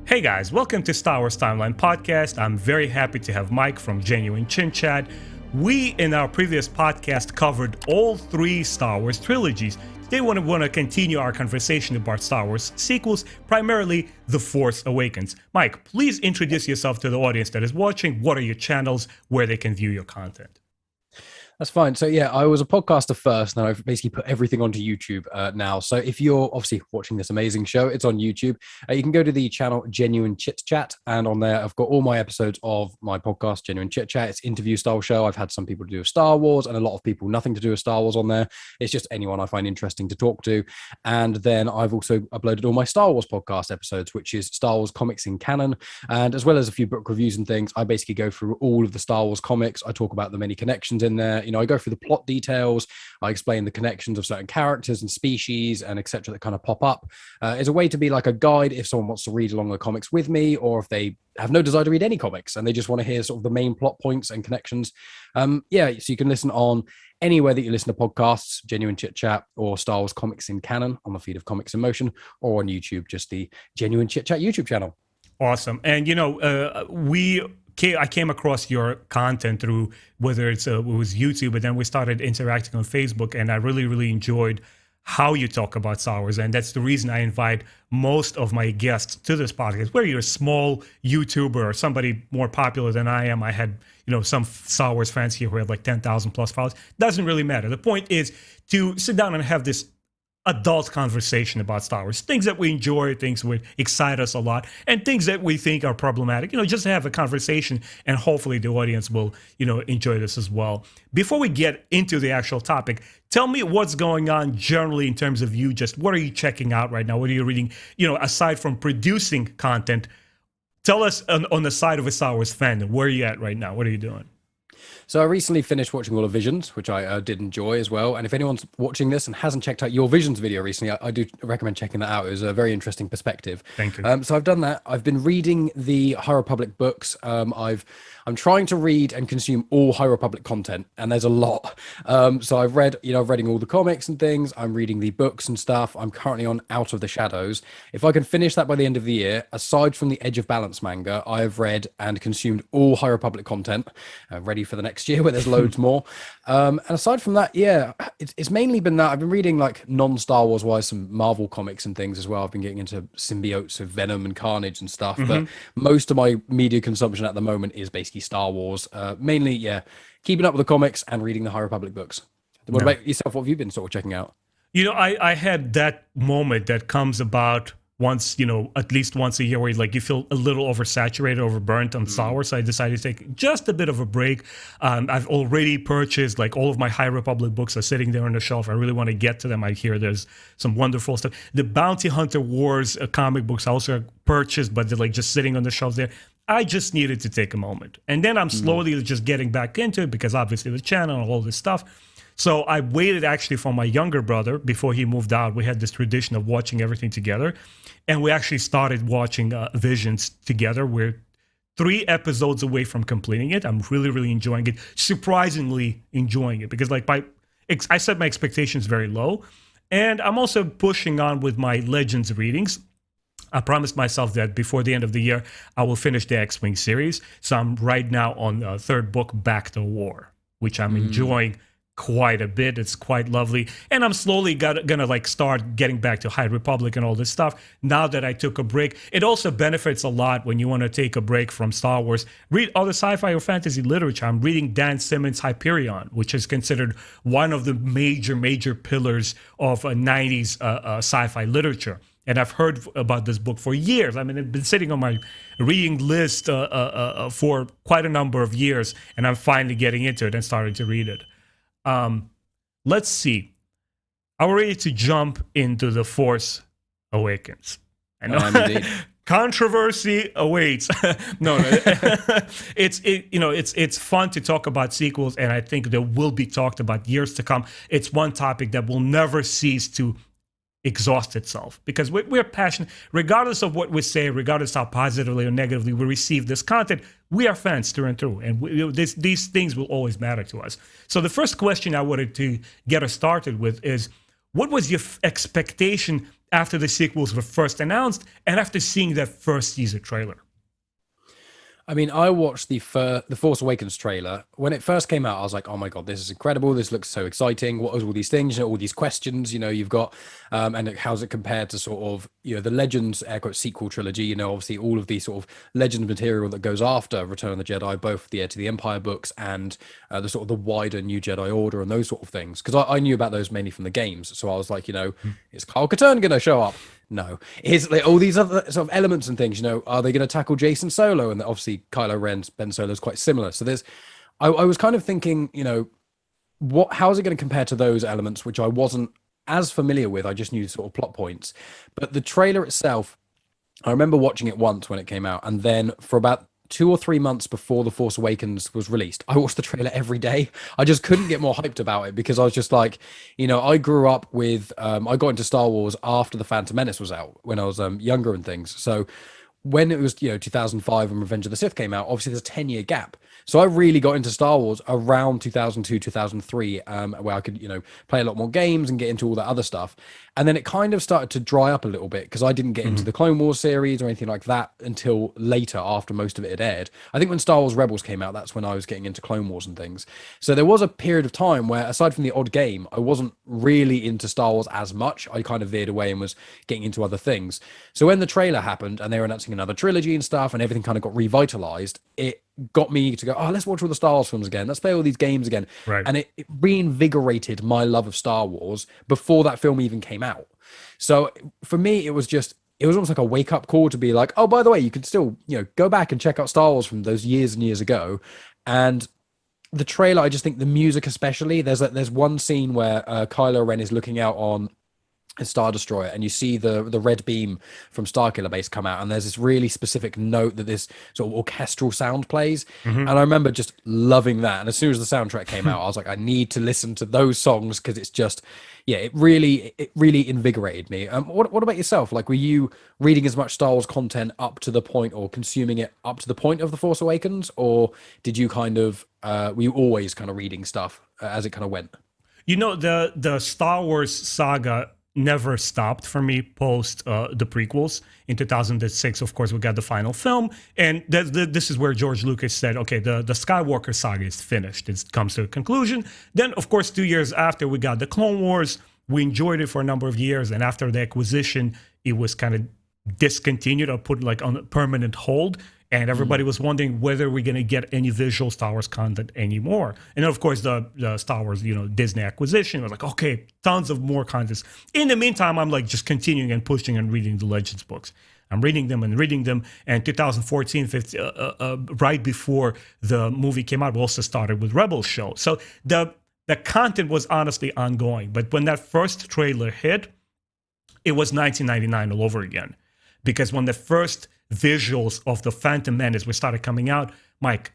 Hey guys, welcome to Star Wars Timeline Podcast. I'm very happy to have Mike from Genuine Chit-Chat. We, in our previous podcast, covered all three Star Wars trilogies. Today we want to continue our conversation about Star Wars sequels, primarily The Force Awakens. Mike, please introduce yourself to the audience that is watching. What are your channels, where they can view your content? That's fine. So yeah, I was a podcaster first, and I've basically put everything onto YouTube now. So if you're obviously watching this amazing show, it's on YouTube. You can go to the channel Genuine Chit-Chat, and on there I've got all my episodes of my podcast, Genuine Chit-Chat. It's interview style show. I've had some people to do with Star Wars, and a lot of people nothing to do with Star Wars on there. It's just anyone I find interesting to talk to. And then I've also uploaded all my Star Wars podcast episodes, which is Star Wars comics in canon, and as well as a few book reviews and things. I basically go through all of the Star Wars comics. I talk about the many connections in there. I go through the plot details. I explain the connections of certain characters and species and etc. that kind of pop up. It's a way to be like a guide if someone wants to read along the comics with me, or if they have no desire to read any comics and they just want to hear sort of the main plot points and connections. So you can listen on anywhere that you listen to podcasts, Genuine Chit-Chat or Star Wars Comics in Canon on the feed of Comics in Motion, or on YouTube, just the Genuine Chit-Chat YouTube channel. Awesome. And I came across your content through whether it was YouTube, but then we started interacting on Facebook, and I really, really enjoyed how you talk about Star Wars. And that's the reason I invite most of my guests to this podcast. Whether you're a small YouTuber or somebody more popular than I am, I had some Star Wars fans here who had like 10,000 plus followers. Doesn't really matter. The point is to sit down and have this adult conversation about Star Wars, things that we enjoy, things that excite us a lot, and things that we think are problematic. Just to have a conversation, and hopefully the audience will, enjoy this as well. Before we get into the actual topic, tell me what's going on generally in terms of you. Just what are you checking out right now? What are you reading? Aside from producing content, tell us on the side of a Star Wars fan, where are you at right now? What are you doing? So I recently finished watching all of Visions, which I did enjoy as well. And if anyone's watching this and hasn't checked out your Visions video recently, I do recommend checking that out. It was a very interesting perspective. Thank you. So I've done that. I've been reading the High Republic books. I'm trying to read and consume all High Republic content, and there's a lot. So I've reading all the comics and things. I'm reading the books and stuff. I'm currently on Out of the Shadows. If I can finish that by the end of the year, aside from the Edge of Balance manga, I have read and consumed all High Republic content, ready for the next year where there's loads more. And aside from that, it's mainly been that. I've been reading like non-Star Wars wise some Marvel comics and things as well. I've been getting into symbiotes of Venom and Carnage and stuff, but most of my media consumption at the moment is basically Star Wars. Mainly, keeping up with the comics and reading the High Republic books. What about yourself? What have you been sort of checking out? I had that moment that comes about once, at least once a year, where you feel a little oversaturated, overburnt on Star Wars. So I decided to take just a bit of a break. I've already purchased all of my High Republic books are sitting there on the shelf. I really want to get to them. I hear there's some wonderful stuff. The Bounty Hunter Wars comic books I also purchased, but they're just sitting on the shelf there. I just needed to take a moment. And then I'm slowly just getting back into it because obviously the channel and all this stuff. So I waited actually for my younger brother before he moved out. We had this tradition of watching everything together. And we actually started watching Visions together. We're 3 episodes away from completing it. I'm really, really enjoying it. Surprisingly enjoying it because I set my expectations very low. And I'm also pushing on with my Legends readings. I promised myself that before the end of the year, I will finish the X-Wing series. So I'm right now on the 3rd book, Back to War, which I'm enjoying quite a bit. It's quite lovely. And I'm slowly gonna start getting back to High Republic and all this stuff now that I took a break. It also benefits a lot when you want to take a break from Star Wars. Read other sci-fi or fantasy literature. I'm reading Dan Simmons' Hyperion, which is considered one of the major pillars of 90s sci-fi literature. And I've heard about this book for years. I mean, it's been sitting on my reading list for quite a number of years, and I'm finally getting into it and starting to read it. Let's see. Are we ready to jump into The Force Awakens? I know controversy awaits. No, it's fun to talk about sequels, and I think there will be talked about years to come. It's one topic that will never cease to exhaust itself because we're passionate, regardless of what we say, regardless how positively or negatively we receive this content. We are fans through and through, and these things will always matter to us. So the first question I wanted to get us started with is, what was your expectation after the sequels were first announced and after seeing that first teaser trailer? I mean, I watched the Force Awakens trailer when it first came out. I was like, "Oh my god, this is incredible! This looks so exciting! What are all these things? You know, all these questions. You know, you've got, and how's it compared to sort of the Legends air quote sequel trilogy? You know, obviously all of the sort of Legends material that goes after Return of the Jedi, both the Heir to the Empire books and the sort of the wider New Jedi Order and those sort of things. Because I knew about those mainly from the games, so I was like, is Kyle Katarn going to show up? No, is like all these other sort of elements and things. Are they going to tackle Jason Solo? And obviously Kylo Ren's Ben Solo is quite similar. So I was kind of thinking, how is it going to compare to those elements, which I wasn't as familiar with. I just knew sort of plot points. But the trailer itself, I remember watching it once when it came out, and then for about 2 or 3 months before The Force Awakens was released, I watched the trailer every day. I just couldn't get more hyped about it because I was just like, I grew up with, I got into Star Wars after The Phantom Menace was out when I was younger and things. So when it was, 2005 and Revenge of the Sith came out, obviously there's a 10-year gap. So I really got into Star Wars around 2002, 2003, where I could, play a lot more games and get into all that other stuff. And then it kind of started to dry up a little bit because I didn't get into the Clone Wars series or anything like that until later after most of it had aired. I think when Star Wars Rebels came out, that's when I was getting into Clone Wars and things. So there was a period of time where, aside from the odd game, I wasn't really into Star Wars as much. I kind of veered away and was getting into other things. So when the trailer happened and they were announcing another trilogy and stuff and everything kind of got revitalized, it got me to go, let's watch all the Star Wars films again. Let's play all these games again. Right. And it reinvigorated my love of Star Wars before that film even came out. So for me, it was almost like a wake up call to be like, oh, by the way, you can still, go back and check out Star Wars from those years and years ago. And the trailer, I just think the music, especially, there's one scene where Kylo Ren is looking out on a Star Destroyer and you see the red beam from Starkiller Base come out, and there's this really specific note that this sort of orchestral sound plays. And I remember just loving that. And as soon as the soundtrack came out, I was like, I need to listen to those songs because it's just, it really invigorated me. What about yourself? Like, were you reading as much Star Wars content up to the point, or consuming it up to the point of The Force Awakens, or did you kind of were you always kind of reading stuff as it kind of went? The Star Wars saga never stopped for me post the prequels. In 2006, of course, we got the final film, and this is where George Lucas said, okay, the Skywalker saga is finished. It comes to a conclusion. Then, of course, 2 years after, we got the Clone Wars. We enjoyed it for a number of years, and after the acquisition, it was kind of discontinued or put like on a permanent hold. And everybody was wondering whether we're going to get any visual Star Wars content anymore. And then, of course, the Star Wars, Disney acquisition was like, okay, tons of more content. In the meantime, I'm like just continuing and pushing and reading the Legends books. I'm reading them. And 2014, 15, right before the movie came out, we also started with Rebels show. So the content was honestly ongoing. But when that first trailer hit, it was 1999 all over again. Because when the first visuals of the Phantom Menace were started coming out, Mike,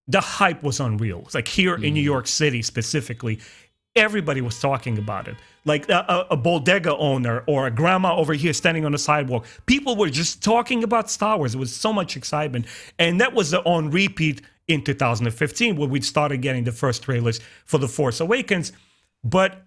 the hype was unreal. It's like here in New York City specifically, everybody was talking about it. Like a bodega owner or a grandma over here standing on the sidewalk. People were just talking about Star Wars. It was so much excitement. And that was on repeat in 2015 when we started getting the first trailers for The Force Awakens. But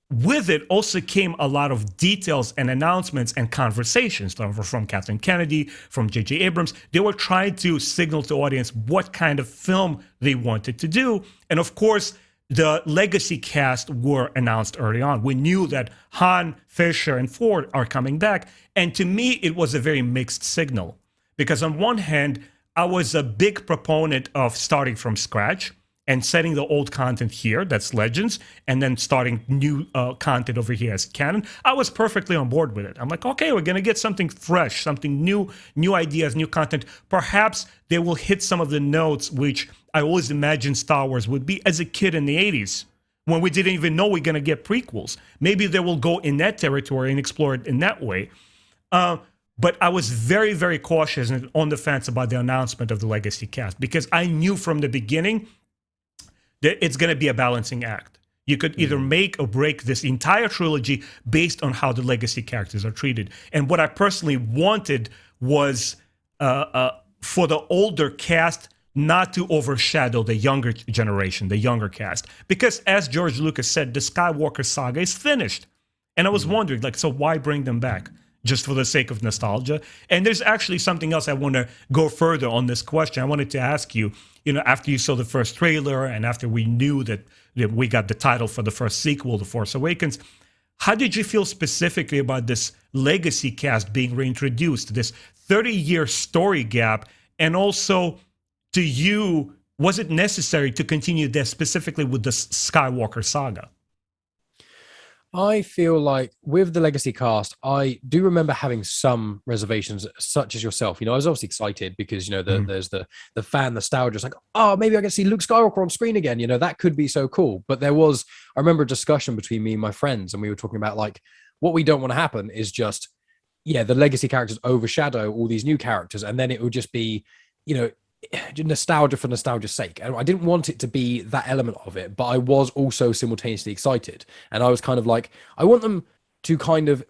with it also came a lot of details and announcements and conversations from Kathleen Kennedy, from J.J. Abrams. They were trying to signal to audience what kind of film they wanted to do. And of course, the legacy cast were announced early on. We knew that Han, Fisher, and Ford are coming back. And to me, it was a very mixed signal. Because on one hand, I was a big proponent of starting from scratch and setting the old content here, that's Legends, and then starting new content over here as canon. I was perfectly on board with it. I'm like, okay, we're going to get something fresh, something new ideas, new content. Perhaps they will hit some of the notes which I always imagined Star Wars would be as a kid in the 80s, when we didn't even know we're going to get prequels. Maybe they will go in that territory and explore it in that way. But I was very, very cautious and on the fence about the announcement of the legacy cast, because I knew from the beginning that it's going to be a balancing act. You could either make or break this entire trilogy based on how the legacy characters are treated. And what I personally wanted was for the older cast not to overshadow the younger generation, the younger cast. Because as George Lucas said, the Skywalker saga is finished. And I was wondering, like, so why bring them back? Just for the sake of nostalgia? And there's actually something else I want to go further on this question. I wanted to ask you, after you saw the first trailer and after we knew that we got the title for the first sequel, The Force Awakens, how did you feel specifically about this legacy cast being reintroduced, this 30-year story gap? And also, to you, was it necessary to continue this specifically with the Skywalker saga? I feel like with the legacy cast, I do remember having some reservations, such as yourself. I was obviously excited because there's the fan nostalgia. It's like, oh, maybe I can see Luke Skywalker on screen again. That could be so cool. But I remember a discussion between me and my friends, and we were talking about like what we don't want to happen is just, the legacy characters overshadow all these new characters, and then it would just be, nostalgia for nostalgia's sake. And I didn't want it to be that element of it, but I was also simultaneously excited. And I was kind of like, I want them to kind of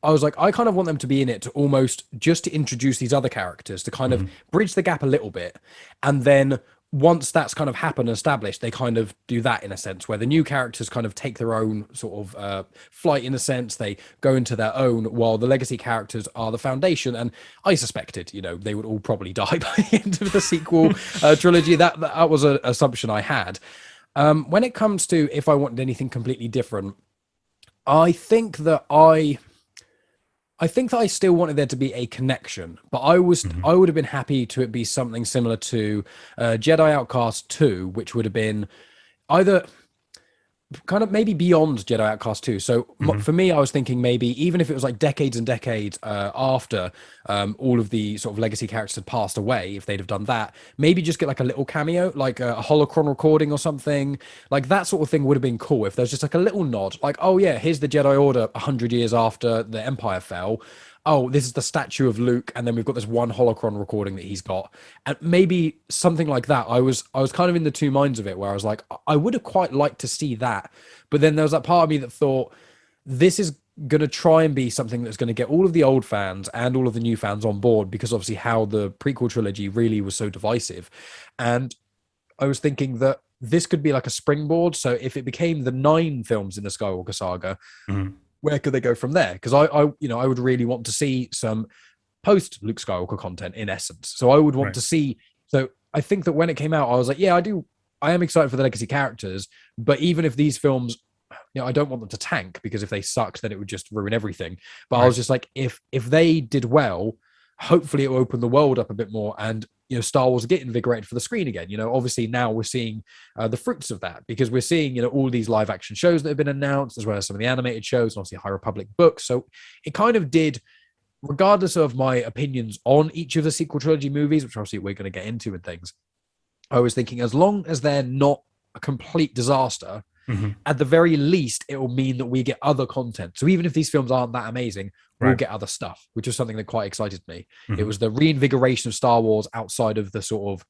want them to be in it to almost just to introduce these other characters to kind of bridge the gap a little bit. And then once that's kind of happened and established, they kind of do that in a sense where the new characters kind of take their own sort of flight in a sense. They go into their own while the legacy characters are the foundation. And I suspected, they would all probably die by the end of the sequel trilogy. That was an assumption I had. When it comes to if I wanted anything completely different, I think that I still wanted there to be a connection, but I would have been happy to it be something similar to Jedi Outcast 2, which would have been either kind of maybe beyond Jedi Outcast 2. So for me, I was thinking maybe even if it was like decades and decades after all of the sort of legacy characters had passed away, if they'd have done that, maybe just get like a little cameo, like a holocron recording or something. Like that sort of thing would have been cool if there's just like a little nod, like, oh yeah, here's the Jedi Order 100 years after the Empire fell. Oh, this is the statue of Luke, and then we've got this one holocron recording that he's got, and maybe something like that. I was kind of in the two minds of it, where I was like, I would have quite liked to see that, but then there was that part of me that thought, this is going to try and be something that's going to get all of the old fans and all of the new fans on board, because obviously how the prequel trilogy really was so divisive, and I was thinking that this could be like a springboard. So if it became the 9 films in the Skywalker saga. Where could they go from there? Because I would really want to see some post Luke Skywalker content in essence. So I would want to see. So I think that when it came out, I was like, yeah, I am excited for the legacy characters. But even if these films, I don't want them to tank, because if they sucked, then it would just ruin everything. But I was just like, if they did well, hopefully it will open the world up a bit more, and Star Wars get invigorated for the screen again. Obviously now we're seeing the fruits of that, because we're seeing all these live action shows that have been announced, as well as some of the animated shows, and obviously High Republic books. So it kind of did, regardless of my opinions on each of the sequel trilogy movies, which obviously we're going to get into and things, I was thinking, as long as they're not a complete disaster, at the very least, it will mean that we get other content. So even if these films aren't that amazing, we'll get other stuff, which was something that quite excited me. It was the reinvigoration of Star Wars outside of the sort of,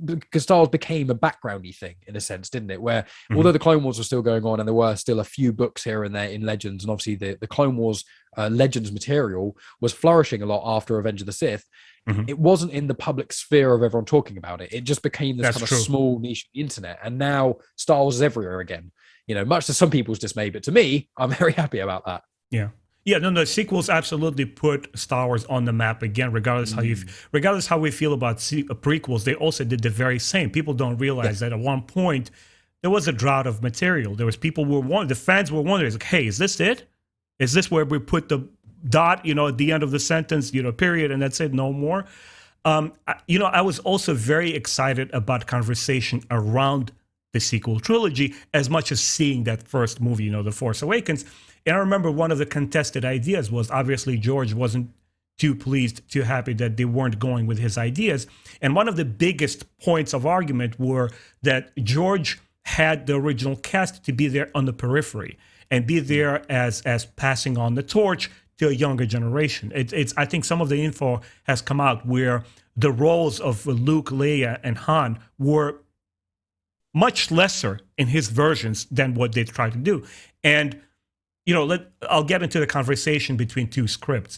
because Star Wars became a backgroundy thing in a sense, didn't it? Where although the Clone Wars were still going on, and there were still a few books here and there in Legends, and obviously the Clone Wars Legends material was flourishing a lot after Revenge of the Sith, it wasn't in the public sphere of everyone talking about it. It just became this kind of small niche of the internet. And now Star Wars is everywhere again, much to some people's dismay, but to me, I'm very happy about that. Yeah. Yeah, no, the sequels absolutely put Star Wars on the map again. Regardless how we feel about prequels, they also did the very same. People don't realize that at one point there was a drought of material. There was people who were wondering, the fans were wondering, like, hey, is this it? Is this where we put the dot, at the end of the sentence, period, and that's it, no more? I was also very excited about conversation around the sequel trilogy, as much as seeing that first movie, The Force Awakens. And I remember one of the contested ideas was, obviously George wasn't too pleased, too happy that they weren't going with his ideas. And one of the biggest points of argument were that George had the original cast to be there on the periphery and be there as passing on the torch to a younger generation. It's I think some of the info has come out where the roles of Luke, Leia, and Han were much lesser in his versions than what they tried to do. And I'll get into the conversation between two scripts.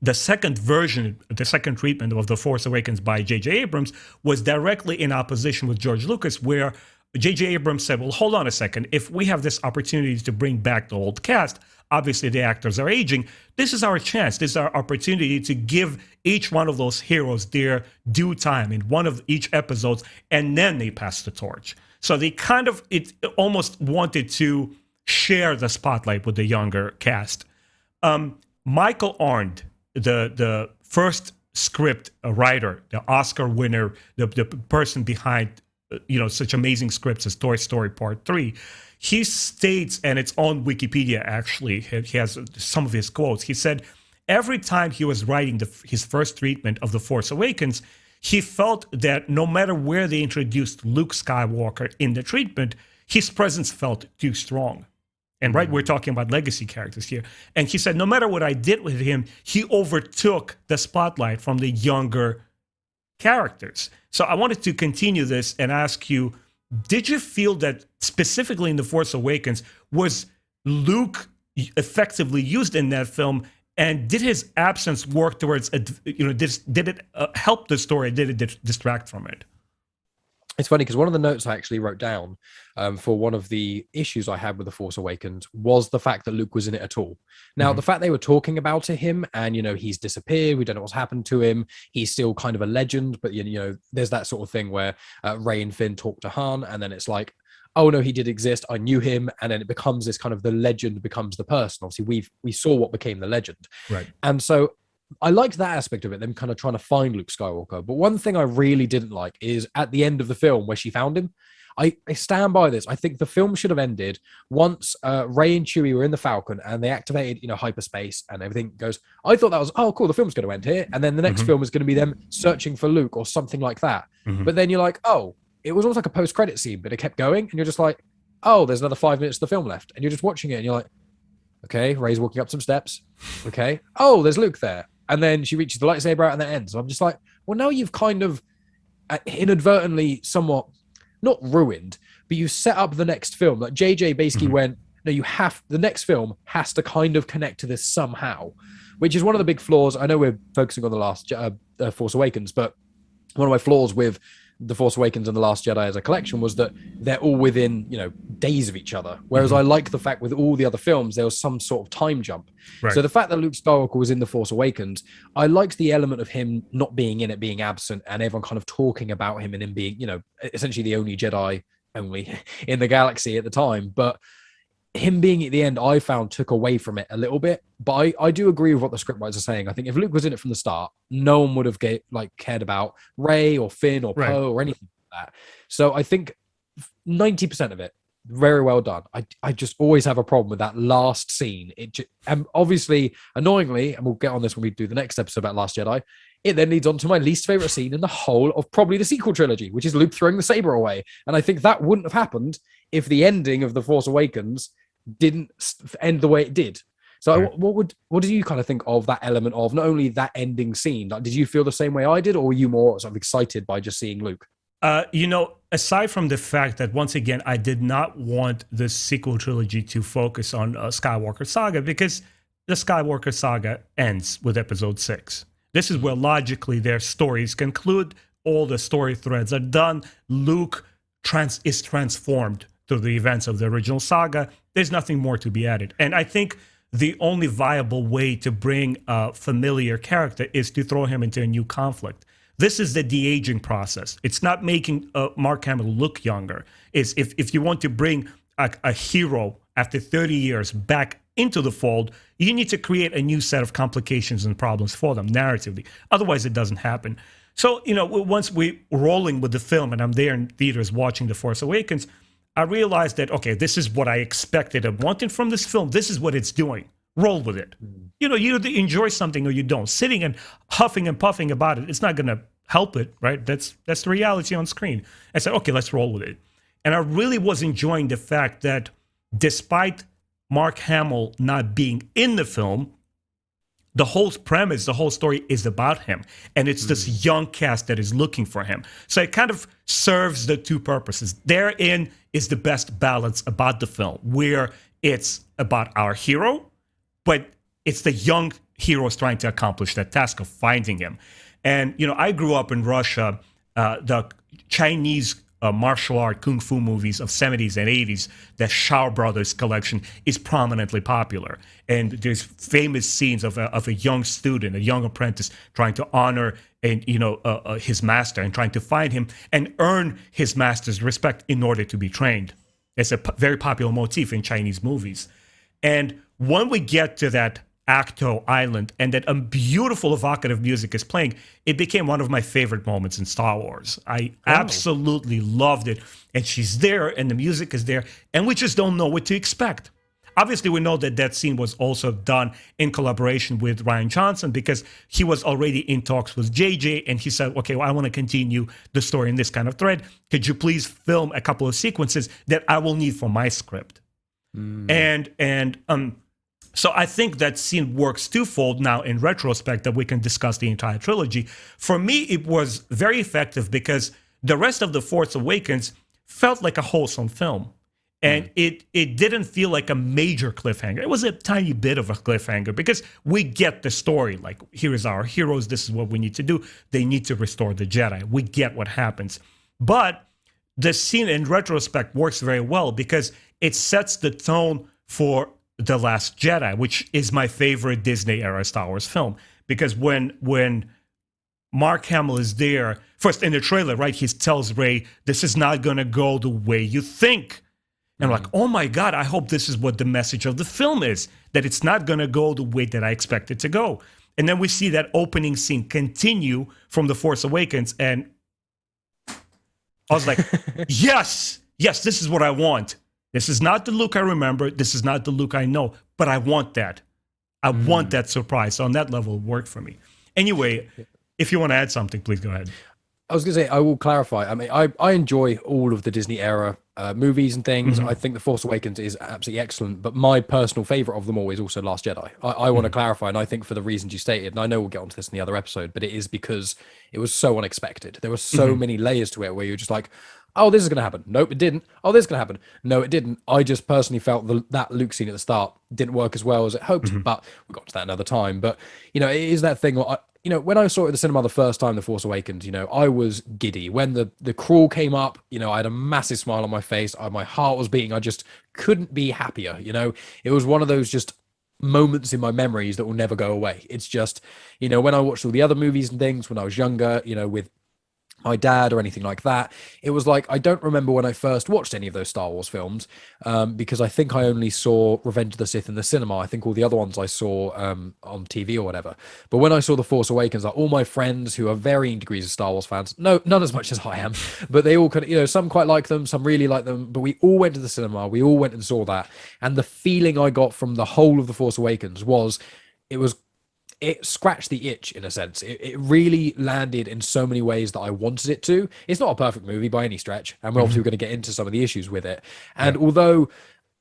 The second version, the second treatment of The Force Awakens by J.J. Abrams was directly in opposition with George Lucas, where J.J. Abrams said, well, hold on a second. If we have this opportunity to bring back the old cast, obviously the actors are aging. This is our chance. This is our opportunity to give each one of those heroes their due time in one of each episodes, and then they pass the torch. So they kind of almost wanted to share the spotlight with the younger cast. Michael Arndt, the first script writer, the Oscar winner, the person behind such amazing scripts as Toy Story Part 3, he states, and it's on Wikipedia actually, he has some of his quotes. He said, every time he was writing his first treatment of The Force Awakens, he felt that no matter where they introduced Luke Skywalker in the treatment, his presence felt too strong. And right, we're talking about legacy characters here. And he said, no matter what I did with him, he overtook the spotlight from the younger characters. So I wanted to continue this and ask you, did you feel that specifically in The Force Awakens, was Luke effectively used in that film? And did his absence work towards, did it help the story? Did it distract from it? It's funny because one of the notes I actually wrote down for one of the issues I had with The Force Awakens was the fact that Luke was in it at all. Now, the fact they were talking about him and, he's disappeared. We don't know what's happened to him. He's still kind of a legend. But, there's that sort of thing where Rey and Finn talk to Han, and then it's like, oh, no, he did exist. I knew him. And then it becomes this kind of the legend becomes the person. Obviously, we saw what became the legend. Right. And so I liked that aspect of it, them kind of trying to find Luke Skywalker. But one thing I really didn't like is at the end of the film where she found him. I stand by this. I think the film should have ended once Rey and Chewie were in the Falcon and they activated, hyperspace and everything goes. I thought that was, oh, cool, the film's going to end here. And then the next film is going to be them searching for Luke or something like that. But then you're like, oh, it was almost like a post-credit scene, but it kept going. And you're just like, oh, there's another 5 minutes of the film left. And you're just watching it and you're like, okay, Rey's walking up some steps. Okay. Oh, there's Luke there. And then she reaches the lightsaber out and that ends. So I'm just like, well, now you've kind of inadvertently somewhat not ruined, but you set up the next film. Like JJ basically went, no, the next film has to kind of connect to this somehow, which is one of the big flaws. I know we're focusing on the last Force Awakens, but one of my flaws with The Force Awakens and The Last Jedi as a collection was that they're all within, days of each other. Whereas I like the fact with all the other films, there was some sort of time jump. Right. So the fact that Luke Skywalker was in The Force Awakens, I liked the element of him not being in it, being absent, and everyone kind of talking about him and him being, essentially the only Jedi in the galaxy at the time. But him being at the end, I found took away from it a little bit. But I do agree with what the scriptwriters are saying. I think if Luke was in it from the start, no one would have cared about Rey or Finn or Poe or anything like that. So I think 90% of it, very well done. I just always have a problem with that last scene. And obviously, annoyingly, and we'll get on this when we do the next episode about Last Jedi, it then leads on to my least favorite scene in the whole of probably the sequel trilogy, which is Luke throwing the saber away. And I think that wouldn't have happened if the ending of The Force Awakens didn't end the way it did. So what did you kind of think of that element of not only that ending scene? Like, did you feel the same way I did, or were you more sort of excited by just seeing Luke? Aside from the fact that, once again, I did not want the sequel trilogy to focus on Skywalker Saga, because the Skywalker Saga ends with Episode 6. This is where logically their stories conclude. All the story threads are done. Luke is transformed through the events of the original saga. There's nothing more to be added. And I think the only viable way to bring a familiar character is to throw him into a new conflict. This is the de-aging process. It's not making Mark Hamill look younger. It's if you want to bring a hero after 30 years back into the fold, you need to create a new set of complications and problems for them narratively. Otherwise, it doesn't happen. So, once we're rolling with the film and I'm there in theaters watching The Force Awakens, I realized that, okay, this is what I expected and wanted from this film. This is what it's doing. Roll with it. You either enjoy something or you don't. Sitting and huffing and puffing about it, it's not going to help it, right? That's the reality on screen. I said, okay, let's roll with it. And I really was enjoying the fact that despite Mark Hamill not being in the film, the whole premise, the whole story is about him. And it's this young cast that is looking for him. So it kind of serves the two purposes. Therein is the best balance about the film, where it's about our hero, but it's the young heroes trying to accomplish that task of finding him. And, I grew up in Russia. The Chinese martial art kung fu movies of 70s and 80s, the Shaw Brothers collection is prominently popular. And there's famous scenes of a young student, a young apprentice, trying to honor his master and trying to find him and earn his master's respect in order to be trained. It's a very popular motif in Chinese movies. And when we get to that Acto Island and that beautiful evocative music is playing, it became one of my favorite moments in Star Wars. I absolutely loved it. And she's there and the music is there and we just don't know what to expect. Obviously, we know that that scene was also done in collaboration with Rian Johnson because he was already in talks with JJ and he said, okay, well, I want to continue the story in this kind of thread. Could you please film a couple of sequences that I will need for my script? So I think that scene works twofold now in retrospect that we can discuss the entire trilogy. For me, it was very effective because the rest of The Force Awakens felt like a wholesome film. And it didn't feel like a major cliffhanger. It was a tiny bit of a cliffhanger because we get the story. Like, here is our heroes. This is what we need to do. They need to restore the Jedi. We get what happens. But the scene in retrospect works very well because it sets the tone for The Last Jedi, which is my favorite Disney-era Star Wars film. Because when Mark Hamill is there, first in the trailer, right, he tells Rey, this is not going to go the way you think. And I'm like, oh my God, I hope this is what the message of the film is, that it's not going to go the way that I expect it to go. And then we see that opening scene continue from The Force Awakens. And I was like, yes, this is what I want. This is not the Luke I remember. This is not the Luke I know. But I want that. I want that surprise. So on that level, it worked for me. Anyway, if you want to add something, please go ahead. I was going to say, I will clarify. I mean, I enjoy all of the Disney era movies and things. I think The Force Awakens is absolutely excellent, but my personal favorite of them all is also Last Jedi. I want to clarify, and I think for the reasons you stated, and I know we'll get onto this in the other episode, but it is because it was so unexpected. There were so many layers to it where you're just like, oh, this is going to happen. Nope, it didn't. Oh, this is going to happen. No, it didn't. I just personally felt that Luke scene at the start didn't work as well as it hoped, but we'll get to that another time. But, it is that thing. When I saw it at the cinema the first time, The Force Awakens, I was giddy. When the crawl came up, I had a massive smile on my face. My heart was beating. I just couldn't be happier. It was one of those just moments in my memories that will never go away. It's just, when I watched all the other movies and things when I was younger, with my dad or anything like that, it was like, I don't remember when I first watched any of those Star Wars films, because I think I only saw Revenge of the Sith in the cinema. I think all the other ones I saw on TV or whatever. But when I saw The Force Awakens, like all my friends who are varying degrees of Star Wars fans, no, not as much as I am, but they all kind some quite like them, some really like them, but we all went to the cinema, we all went and saw that. And the feeling I got from the whole of The Force Awakens was, it scratched the itch in a sense. It really landed in so many ways that I wanted it to. It's not a perfect movie by any stretch, and we're obviously going to get into some of the issues with it. And although,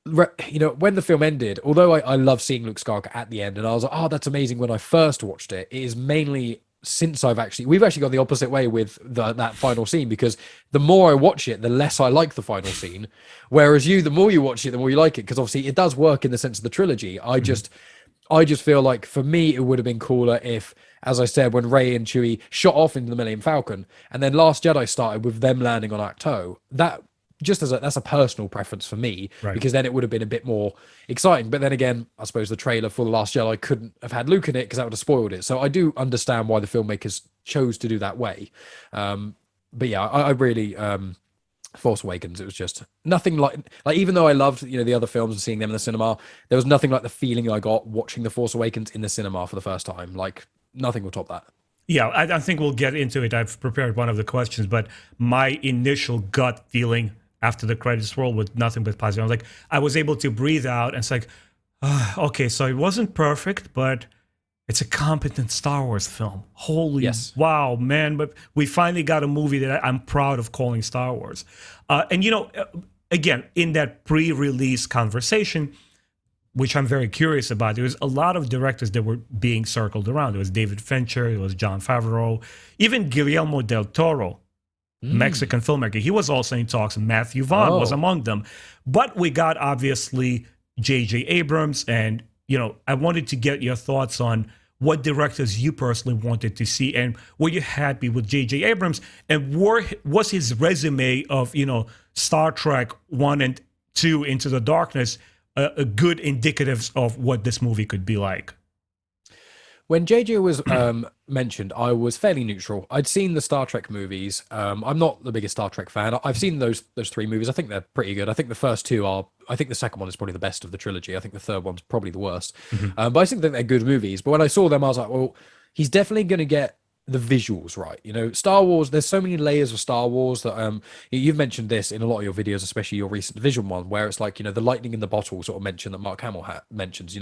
when the film ended, although I love seeing Luke Skywalker at the end, and I was like, oh, that's amazing when I first watched it, it is mainly since we've actually gone the opposite way with that final scene, because the more I watch it, the less I like the final scene. Whereas the more you watch it, the more you like it, because obviously it does work in the sense of the trilogy. I just feel like for me, it would have been cooler if, as I said, when Rey and Chewie shot off into the Millennium Falcon, and then Last Jedi started with them landing on Ahch-To. That's a personal preference for me, because then it would have been a bit more exciting. But then again, I suppose the trailer for The Last Jedi couldn't have had Luke in it because that would have spoiled it. So I do understand why the filmmakers chose to do that way. But yeah, I really... Force Awakens, it was just nothing like even though I loved the other films and seeing them in the cinema, there was nothing like the feeling I got watching The Force Awakens in the cinema for the first time. Like, nothing will top that. Yeah, I think we'll get into it. I've prepared one of the questions, but my initial gut feeling after the credits roll was nothing but positive. I was like, I was able to breathe out, and it's like, okay, so it wasn't perfect, but it's a competent Star Wars film. Holy wow, man. But we finally got a movie that I'm proud of calling Star Wars. And, again, in that pre-release conversation, which I'm very curious about, there was a lot of directors that were being circled around. There was David Fincher, there was Jon Favreau, even Guillermo del Toro, Mexican filmmaker. He was also in talks. Matthew Vaughn was among them. But we got, obviously, J.J. Abrams, and I wanted to get your thoughts on what directors you personally wanted to see, and were you happy with J.J. Abrams, and was his resume of Star Trek 1 and 2 Into the Darkness a good indicatives of what this movie could be like? When JJ was mentioned, I was fairly neutral. I'd seen the Star Trek movies. I'm not the biggest Star Trek fan. I've seen those three movies. I think they're pretty good. I think the first two are. I think the second one is probably the best of the trilogy. I think the third one's probably the worst. But I think they're good movies. But when I saw them, I was like, well, he's definitely going to get the visuals right. Star Wars, there's so many layers of Star Wars that you've mentioned this in a lot of your videos, especially your recent Vision one, where it's like, the lightning in the bottle sort of mention that Mark Hamill mentions.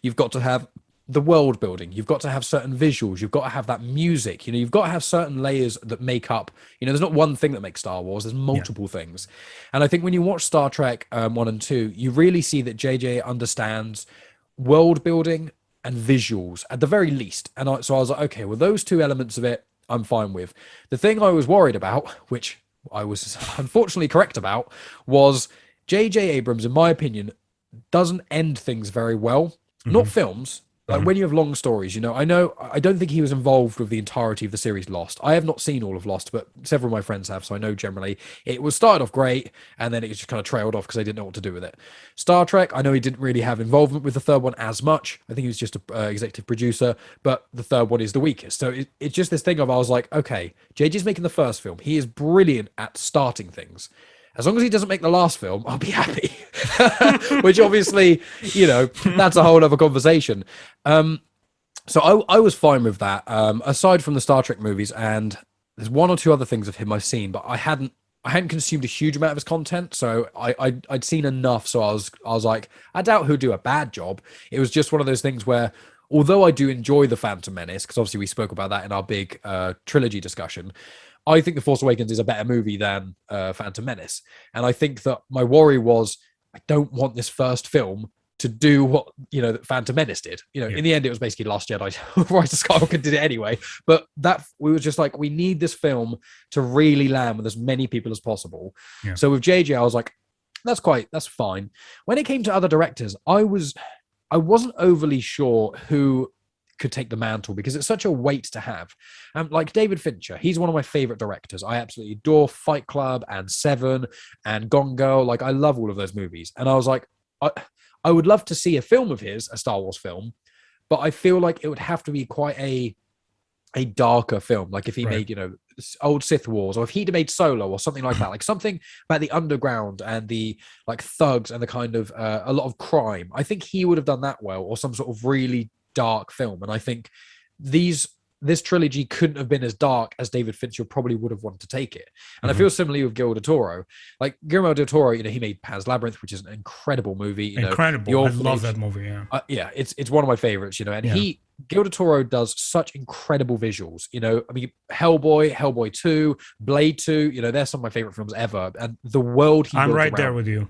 You've got to have the world building, you've got to have certain visuals, you've got to have that music, you've got to have certain layers that make up, there's not one thing that makes Star Wars, there's multiple things. And I think when you watch Star Trek 1 and 2, you really see that JJ understands world building and visuals at the very least. And so I was like, okay, well, those two elements of it, I'm fine with. The thing I was worried about, which I was unfortunately correct about, was J.J. Abrams, in my opinion, doesn't end things very well. Not films. Like when you have long stories, I don't think he was involved with the entirety of the series Lost. I have not seen all of Lost, but several of my friends have, so I know generally it was started off great, and then it just kind of trailed off because they didn't know what to do with it. Star Trek, I know he didn't really have involvement with the third one as much. I think he was just a executive producer, but the third one is the weakest. So it's just this thing of, I was like, okay, JJ's making the first film. He is brilliant at starting things. As long as he doesn't make the last film, I'll be happy. Which obviously, that's a whole other conversation. So I was fine with that. Aside from the Star Trek movies, and there's one or two other things of him I've seen, but I hadn't consumed a huge amount of his content, so I'd seen enough. So I was like, I doubt he'll do a bad job. It was just one of those things where, although I do enjoy the Phantom Menace, because obviously we spoke about that in our big trilogy discussion, I think The Force Awakens is a better movie than Phantom Menace. And I think that my worry was, I don't want this first film to do what, that Phantom Menace did. In the end, it was basically Last Jedi. Rise of Skywalker did it anyway. But we were just like, we need this film to really land with as many people as possible. Yeah. So with JJ, I was like, that's fine. When it came to other directors, I wasn't overly sure who could take the mantle, because it's such a weight to have. Like David Fincher, he's one of my favorite directors. I absolutely adore Fight Club and Seven and Gone Girl. Like, I love all of those movies. And I was like, I would love to see a film of his, a Star Wars film, but I feel like it would have to be quite a darker film. Like if he made, old Sith Wars, or if he'd made Solo or something like that, like something about the underground and the like thugs and the kind of a lot of crime. I think he would have done that well, or some sort of really dark film. And I think this trilogy couldn't have been as dark as David Fincher probably would have wanted to take it. And I feel similarly with Guillermo del Toro. Like Guillermo del Toro, he made Pan's Labyrinth, which is an incredible movie. Incredible. I love that movie. Yeah. It's one of my favorites. And Guillermo del Toro does such incredible visuals. Hellboy, Hellboy 2, Blade 2. They're some of my favorite films ever. And the world I'm right there with you.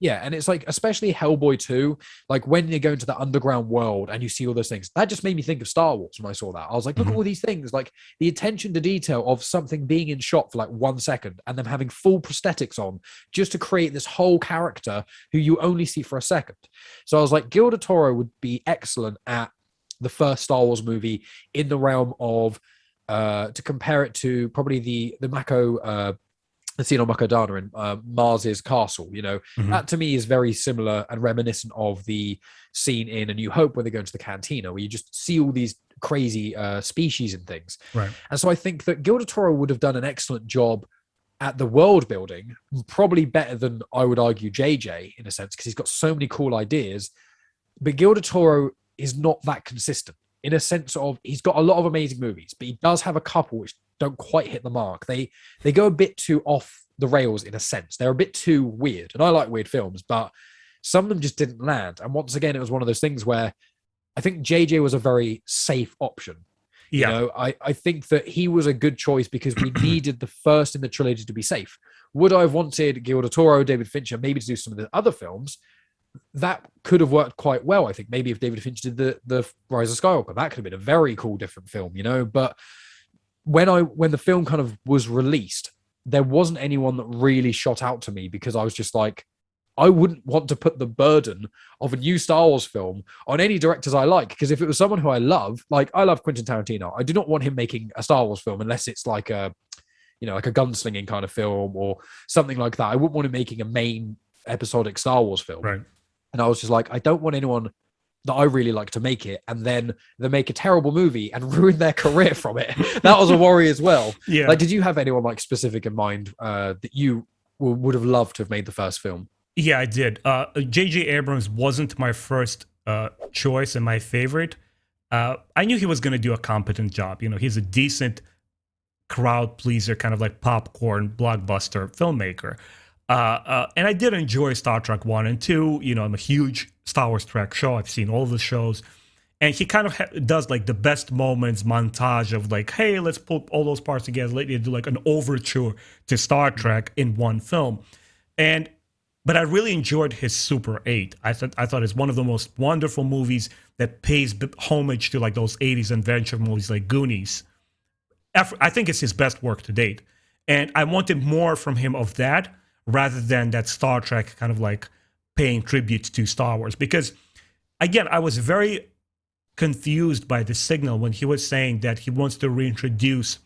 Yeah, and it's like, especially Hellboy 2, like when you go into the underground world and you see all those things, that just made me think of Star Wars when I saw that. I was like, look at all these things, like the attention to detail of something being in shot for like 1 second and them having full prosthetics on just to create this whole character who you only see for a second. So I was like, Guillermo del Toro would be excellent at the first Star Wars movie in the realm of, to compare it to probably the Mako, the scene on Makedana in Mars's castle, that to me is very similar and reminiscent of the scene in A New Hope when they go into the cantina, where you just see all these crazy species and things. Right. And so I think that Guillermo del Toro would have done an excellent job at the world building, probably better than, I would argue, JJ in a sense, because he's got so many cool ideas. But Guillermo del Toro is not that consistent, in a sense of, he's got a lot of amazing movies, but he does have a couple which don't quite hit the mark. They go a bit too off the rails in a sense. They're a bit too weird. And I like weird films, but some of them just didn't land. And once again, it was one of those things where I think JJ was a very safe option. Yeah. I think that he was a good choice because we needed the first in the trilogy to be safe. Would I have wanted Guillermo del Toro, David Fincher, maybe to do some of the other films? That could have worked quite well. I think maybe if David Fincher did the Rise of Skywalker, that could have been a very cool, different film, but when the film kind of was released, there wasn't anyone that really shot out to me, because I was just like, I wouldn't want to put the burden of a new Star Wars film on any directors I like. Because if it was someone who I love, like I love Quentin Tarantino, I do not want him making a Star Wars film unless it's like a, you know, like a gunslinging kind of film or something like that. I wouldn't want him making a main episodic Star Wars film. Right. And I was just like, I don't want anyone that I really like to make it, and then they make a terrible movie and ruin their career from it. That was a worry as well. Yeah. Like, did you have anyone like specific in mind that you would have loved to have made the first film? Yeah, I did. J.J. Abrams wasn't my first choice and my favorite. I knew he was going to do a competent job. You know, he's a decent crowd pleaser, kind of like popcorn blockbuster filmmaker. And I did enjoy Star Trek 1 and 2. You know, I'm a huge Star Wars Trek show. I've seen all of the shows. And he kind of does like the best moments montage of like, hey, let's put all those parts together. Let you do like an overture to Star Trek in one film. But I really enjoyed his Super 8. I thought it's one of the most wonderful movies that pays homage to like those 80s adventure movies like Goonies. I think it's his best work to date. And I wanted more from him of that rather than that Star Trek kind of like paying tribute to Star Wars. Because, again, I was very confused by the signal when he was saying that he wants to reintroduce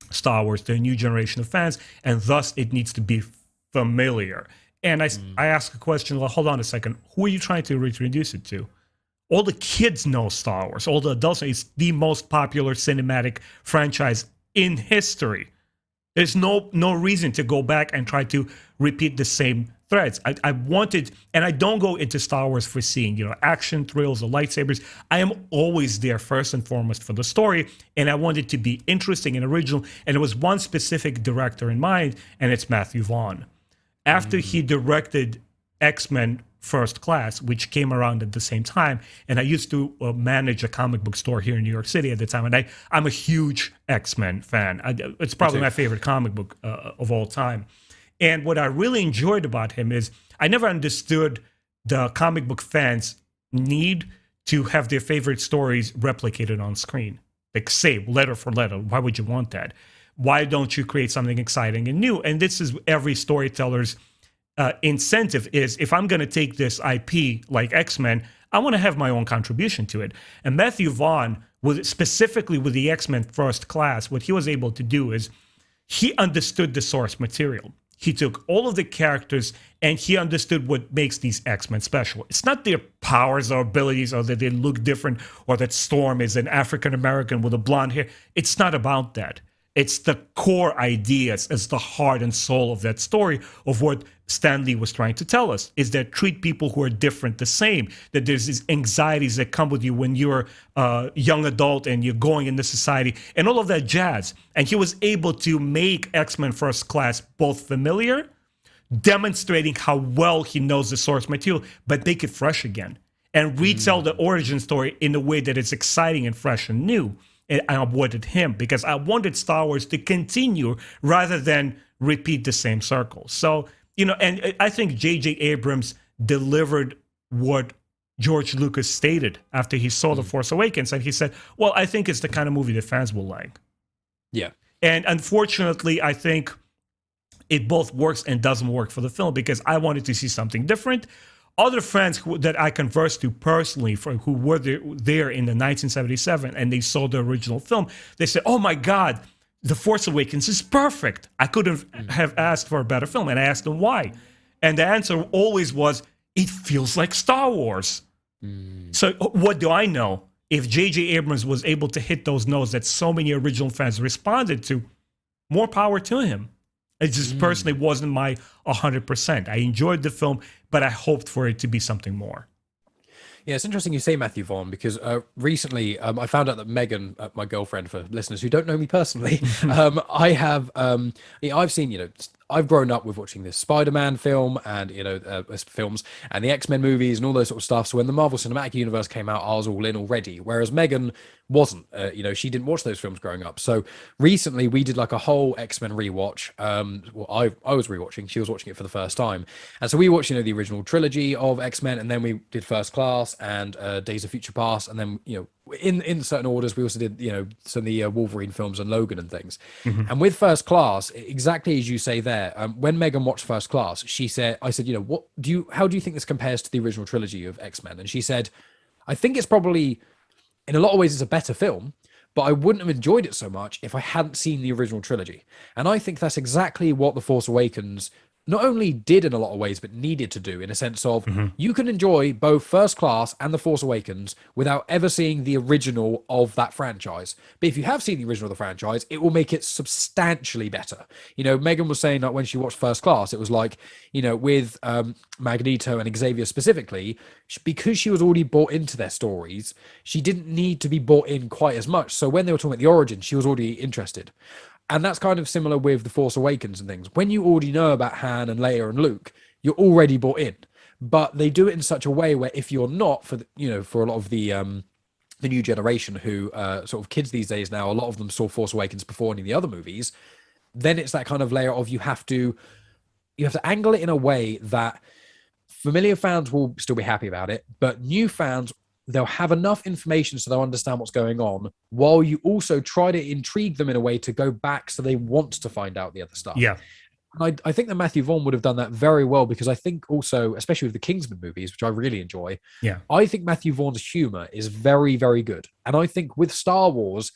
Star Wars to a new generation of fans, and thus it needs to be familiar. And I asked a question, well, hold on a second, who are you trying to reintroduce it to? All the kids know Star Wars. All the adults know it's the most popular cinematic franchise in history. There's no reason to go back and try to repeat the same threads. I wanted, and I don't go into Star Wars for seeing, you know, action, thrills, or lightsabers. I am always there first and foremost for the story, and I want it to be interesting and original. And there was one specific director in mind, and it's Matthew Vaughn. After he directed X-Men First Class, which came around at the same time, and I used to manage a comic book store here in New York City at the time, and I'm a huge X-Men fan. It's probably my favorite comic book of all time. And what I really enjoyed about him is I never understood the comic book fans' need to have their favorite stories replicated on screen. Like, say, letter for letter. Why would you want that? Why don't you create something exciting and new? And this is every storyteller's incentive is, if I'm going to take this IP like X-Men, I want to have my own contribution to it. And Matthew Vaughn, specifically with the X-Men First Class, what he was able to do is he understood the source material. He took all of the characters and he understood what makes these X-Men special. It's not their powers or abilities or that they look different or that Storm is an African-American with a blonde hair. It's not about that. It's the core ideas, it's the heart and soul of that story of what Stan Lee was trying to tell us, is that treat people who are different the same, that there's these anxieties that come with you when you're a young adult and you're going into society and all of that jazz. And he was able to make X-Men First Class both familiar, demonstrating how well he knows the source material, but make it fresh again and retell the origin story in a way that it's exciting and fresh and new. And I avoided him because I wanted Star Wars to continue rather than repeat the same circles. So, you know, and I think J.J. Abrams delivered what George Lucas stated after he saw The Force Awakens. And he said, well, I think it's the kind of movie that fans will like. Yeah. And unfortunately, I think it both works and doesn't work for the film because I wanted to see something different. Other friends that I conversed to personally, who were there in the 1977 and they saw the original film, they said, oh my God, The Force Awakens is perfect. I couldn't have asked for a better film. And I asked them why. And the answer always was, it feels like Star Wars. So what do I know? If J.J. Abrams was able to hit those notes that so many original fans responded to, more power to him. It just personally wasn't my 100%. I enjoyed the film, but I hoped for it to be something more. Yeah, it's interesting you say Matthew Vaughn because recently I found out that Megan, my girlfriend, for listeners who don't know me personally, I've seen, you know, I've grown up with watching this Spider-Man film and, you know, films and the X-Men movies and all those sort of stuff. So when the Marvel Cinematic Universe came out, I was all in already. Whereas Megan wasn't. She didn't watch those films growing up. So recently we did like a whole X-Men rewatch. Well, I was rewatching. She was watching it for the first time, and so we watched the original trilogy of X-Men, and then we did First Class and Days of Future Past, and then in certain orders we also did some of the Wolverine films and Logan and things. Mhm. And with First Class, exactly as you say there, when Megan watched First Class, she said, I said, how do you think this compares to the original trilogy of X-Men? And she said, I think it's probably, in a lot of ways, it's a better film, but I wouldn't have enjoyed it so much if I hadn't seen the original trilogy. And I think that's exactly what The Force Awakens not only did in a lot of ways, but needed to do, in a sense of you can enjoy both First Class and The Force Awakens without ever seeing the original of that franchise. But if you have seen the original of the franchise, it will make it substantially better. Megan was saying that when she watched First Class, it was like, with Magneto and Xavier specifically, because she was already bought into their stories, she didn't need to be bought in quite as much. So when they were talking about the origin, she was already interested. And that's kind of similar with The Force Awakens and things. When you already know about Han and Leia and Luke, you're already bought in. But they do it in such a way where if you're not, for a lot of the new generation who sort of kids these days now, a lot of them saw Force Awakens before any of the other movies, then it's that kind of layer of you have to angle it in a way that familiar fans will still be happy about it, but new fans, they'll have enough information so they'll understand what's going on, while you also try to intrigue them in a way to go back so they want to find out the other stuff. Yeah. And I think that Matthew Vaughn would have done that very well, because I think also, especially with the Kingsman movies, which I really enjoy, I think Matthew Vaughn's humor is very, very good. And I think with Star Wars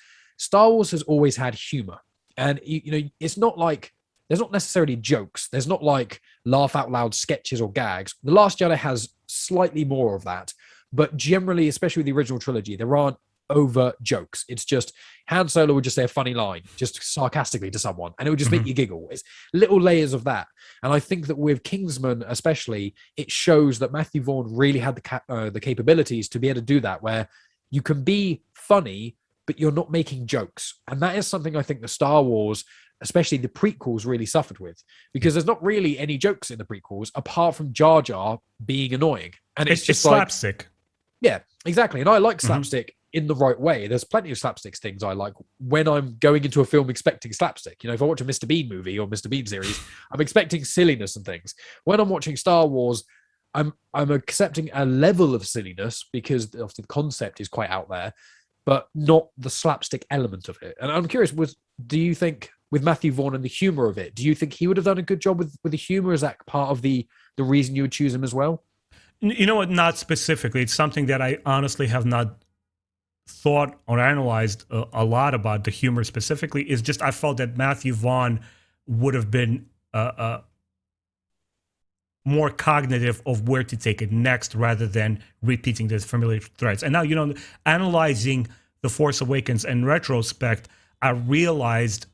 has always had humor. And, it's not like, there's not necessarily jokes. There's not like laugh out loud sketches or gags. The Last Jedi has slightly more of that. But generally, especially with the original trilogy, there aren't overt jokes. It's just Han Solo would just say a funny line, just sarcastically to someone, and it would just make you giggle. It's little layers of that. And I think that with Kingsman especially, it shows that Matthew Vaughn really had the capabilities to be able to do that, where you can be funny, but you're not making jokes. And that is something I think the Star Wars, especially the prequels, really suffered with, because there's not really any jokes in the prequels apart from Jar Jar being annoying. And it's just slapstick. Yeah, exactly. And I like slapstick in the right way. There's plenty of slapstick things I like when I'm going into a film expecting slapstick. If I watch a Mr. Bean movie or Mr. Bean series, I'm expecting silliness and things. When I'm watching Star Wars, I'm accepting a level of silliness because obviously the concept is quite out there, but not the slapstick element of it. And I'm curious, do you think with Matthew Vaughn and the humor of it, do you think he would have done a good job with the humor? Is that part of the reason you would choose him as well? You know what? Not specifically. It's something that I honestly have not thought or analyzed a lot about the humor specifically. Is just I felt that Matthew Vaughn would have been more cognitive of where to take it next, rather than repeating the familiar threads. And now, analyzing The Force Awakens in retrospect, I realized,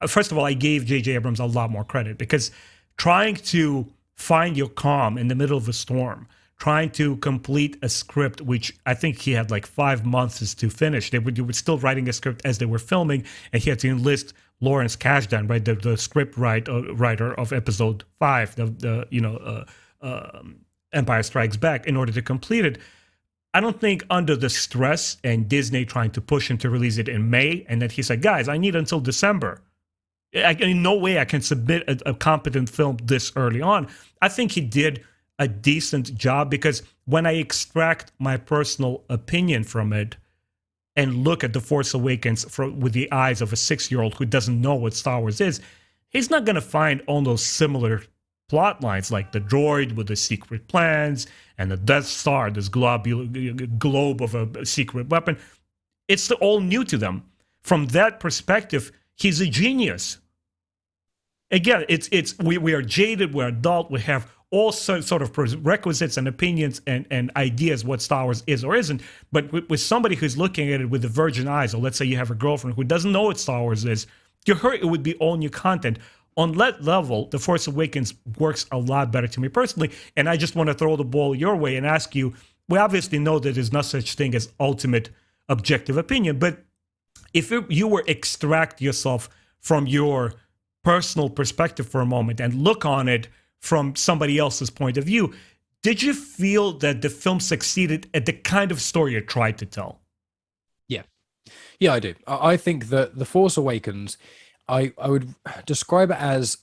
first of all, I gave J.J. Abrams a lot more credit, because trying to find your calm in the middle of a storm, trying to complete a script, which I think he had like 5 months to finish. They were still writing a script as they were filming, and he had to enlist Lawrence Kasdan, right, the script writer of Episode 5, Empire Strikes Back, in order to complete it. I don't think under the stress and Disney trying to push him to release it in May, and then he said, guys, I need until December. In no way I can submit a competent film this early on. I think he did a decent job, because when I extract my personal opinion from it and look at The Force Awakens with the eyes of a 6-year-old who doesn't know what Star Wars is, he's not going to find all those similar plot lines, like the droid with the secret plans and the Death Star, this globe of a secret weapon. It's all new to them. From that perspective, he's a genius. Again, we are jaded, we're adult, we have all sort of prerequisites and opinions and ideas what Star Wars is or isn't. But with somebody who's looking at it with the virgin eyes, or let's say you have a girlfriend who doesn't know what Star Wars is, to her it would be all new content. On that level, The Force Awakens works a lot better to me personally. And I just want to throw the ball your way and ask you, we obviously know that there's no such thing as ultimate objective opinion, but if you were extract yourself from your personal perspective for a moment and look on it from somebody else's point of view, did you feel that the film succeeded at the kind of story it tried to tell? Yeah, Yeah, I do. I think that The Force Awakens, I would describe it as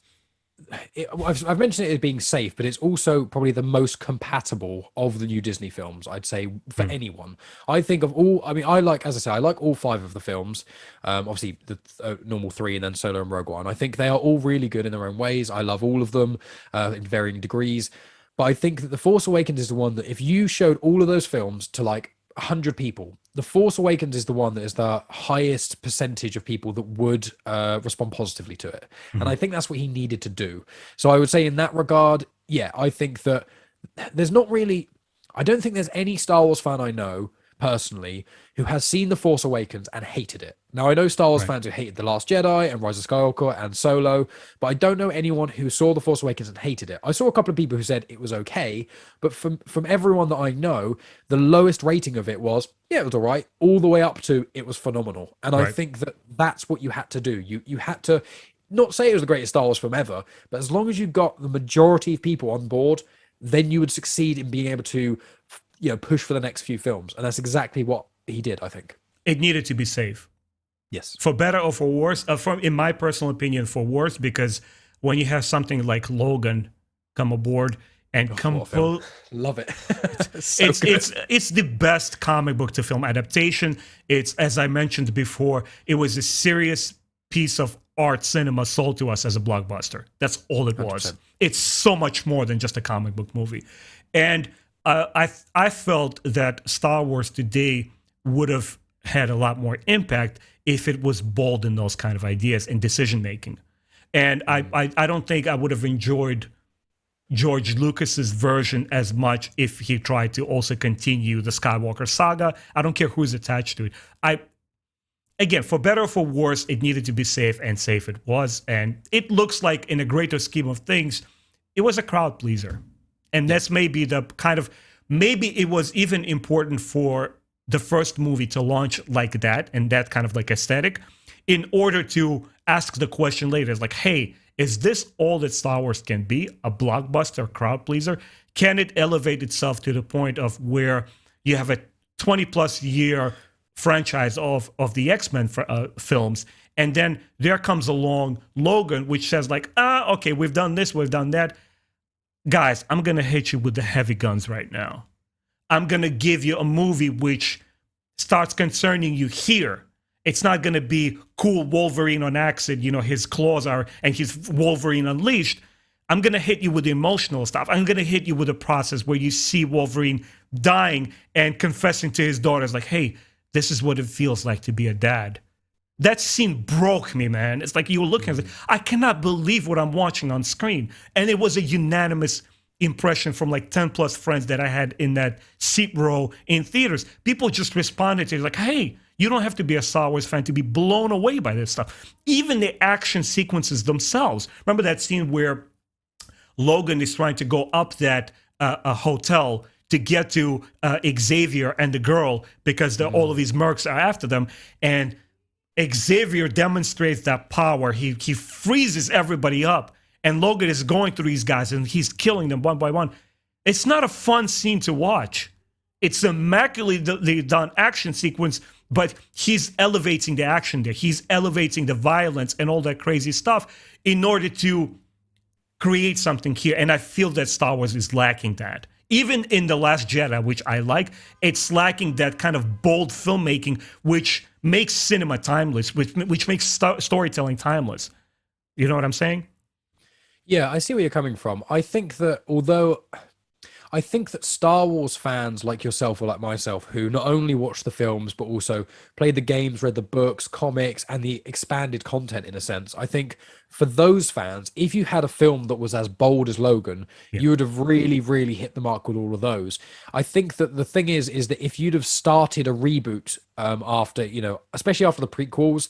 I've mentioned it as being safe, but it's also probably the most compatible of the new Disney films, I'd say, for Hmm. anyone. I think of all, I mean, I like, as I say, I like all five of the films. Obviously, the normal three and then Solo and Rogue One. I think they are all really good in their own ways. I love all of them in varying degrees. But I think that The Force Awakens is the one that if you showed all of those films to like 100 people, The Force Awakens is the one that is the highest percentage of people that would respond positively to it. And Hmm. I think that's what he needed to do. So I would say in that regard, yeah, I think that there's not really, I don't think there's any Star Wars fan I know personally who has seen The Force Awakens and hated it. Now, I know Star Wars Right. fans who hated The Last Jedi and Rise of Skywalker and Solo, but I don't know anyone who saw The Force Awakens and hated it. I saw a couple of people who said it was okay, but from everyone that I know, the lowest rating of it was, yeah, it was all right, all the way up to it was phenomenal. And I Right. think that that's what you had to do. You had to not say it was the greatest Star Wars film ever, but as long as you got the majority of people on board, then you would succeed in being able to, push for the next few films. And that's exactly what he did, I think. It needed to be safe, Yes. for better or for worse. From in my personal opinion, for worse, because when you have something like Logan come aboard and Oh, what a film. compose, Love it. So it's good. it's the best comic book to film adaptation. It's, as I mentioned before, it was a serious piece of art cinema sold to us as a blockbuster. That's all it was. 100%. It's so much more than just a comic book movie. And I felt that Star Wars today would have had a lot more impact if it was bold in those kind of ideas and decision making. And I don't think I would have enjoyed George Lucas's version as much if he tried to also continue the Skywalker saga. I don't care who's attached to it. I Again, for better or for worse, it needed to be safe, and safe it was. And it looks like, in a greater scheme of things, it was a crowd pleaser. And Yeah. that's maybe the kind of, maybe it was even important for the first movie to launch like that and that kind of like aesthetic, in order to ask the question later. It's like, hey, is this all that Star Wars can be? A blockbuster crowd pleaser? Can it elevate itself to the point of where you have a 20 plus year franchise of the X-Men films, and then there comes along Logan, which says like, okay, we've done this, we've done that, guys, I'm gonna hit you with the heavy guns right now. I'm gonna give you a movie which starts concerning you here. It's not gonna be cool Wolverine on acid, his claws are, and his Wolverine unleashed. I'm gonna hit you with the emotional stuff. I'm gonna hit you with a process where you see Wolverine dying and confessing to his daughters, like, hey, this is what it feels like to be a dad. That scene broke me, man. It's like you were looking, like, I cannot believe what I'm watching on screen. And it was a unanimous impression from like 10 plus friends that I had in that seat row in theaters. People just responded to it like, hey, you don't have to be a Star Wars fan to be blown away by this stuff. Even the action sequences themselves. Remember that scene where Logan is trying to go up that a hotel to get to Xavier and the girl, because all of these mercs are after them, and Xavier demonstrates that power. He freezes everybody up, and Logan is going through these guys and he's killing them one by one. It's not a fun scene to watch. It's immaculately done action sequence, but he's elevating the action there. He's elevating the violence and all that crazy stuff in order to create something here. And I feel that Star Wars is lacking that. Even in The Last Jedi, which I like, it's lacking that kind of bold filmmaking, which makes cinema timeless, which makes storytelling timeless. You know what I'm saying? Yeah, I see where you're coming from. I think that Star Wars fans like yourself or like myself, who not only watch the films but also played the games, read the books, comics, and the expanded content in a sense, I think for those fans, if you had a film that was as bold as Logan, Yeah. you would have really, really hit the mark with all of those. I think that the thing is that if you'd have started a reboot after, especially after the prequels,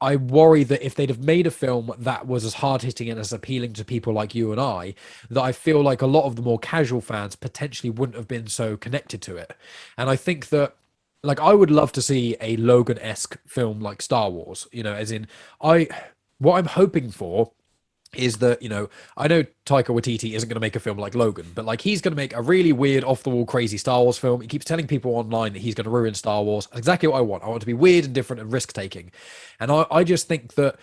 I worry that if they'd have made a film that was as hard hitting and as appealing to people like you and I, that I feel like a lot of the more casual fans potentially wouldn't have been so connected to it. And I think that, like, I would love to see a Logan-esque film like Star Wars, as in, what I'm hoping for is that, you know, I know Taika Waititi isn't going to make a film like Logan, but like he's going to make a really weird, off the wall, crazy Star Wars film. He keeps telling people online that he's going to ruin Star Wars. That's exactly what I want. I want it to be weird and different and risk taking. And I just think that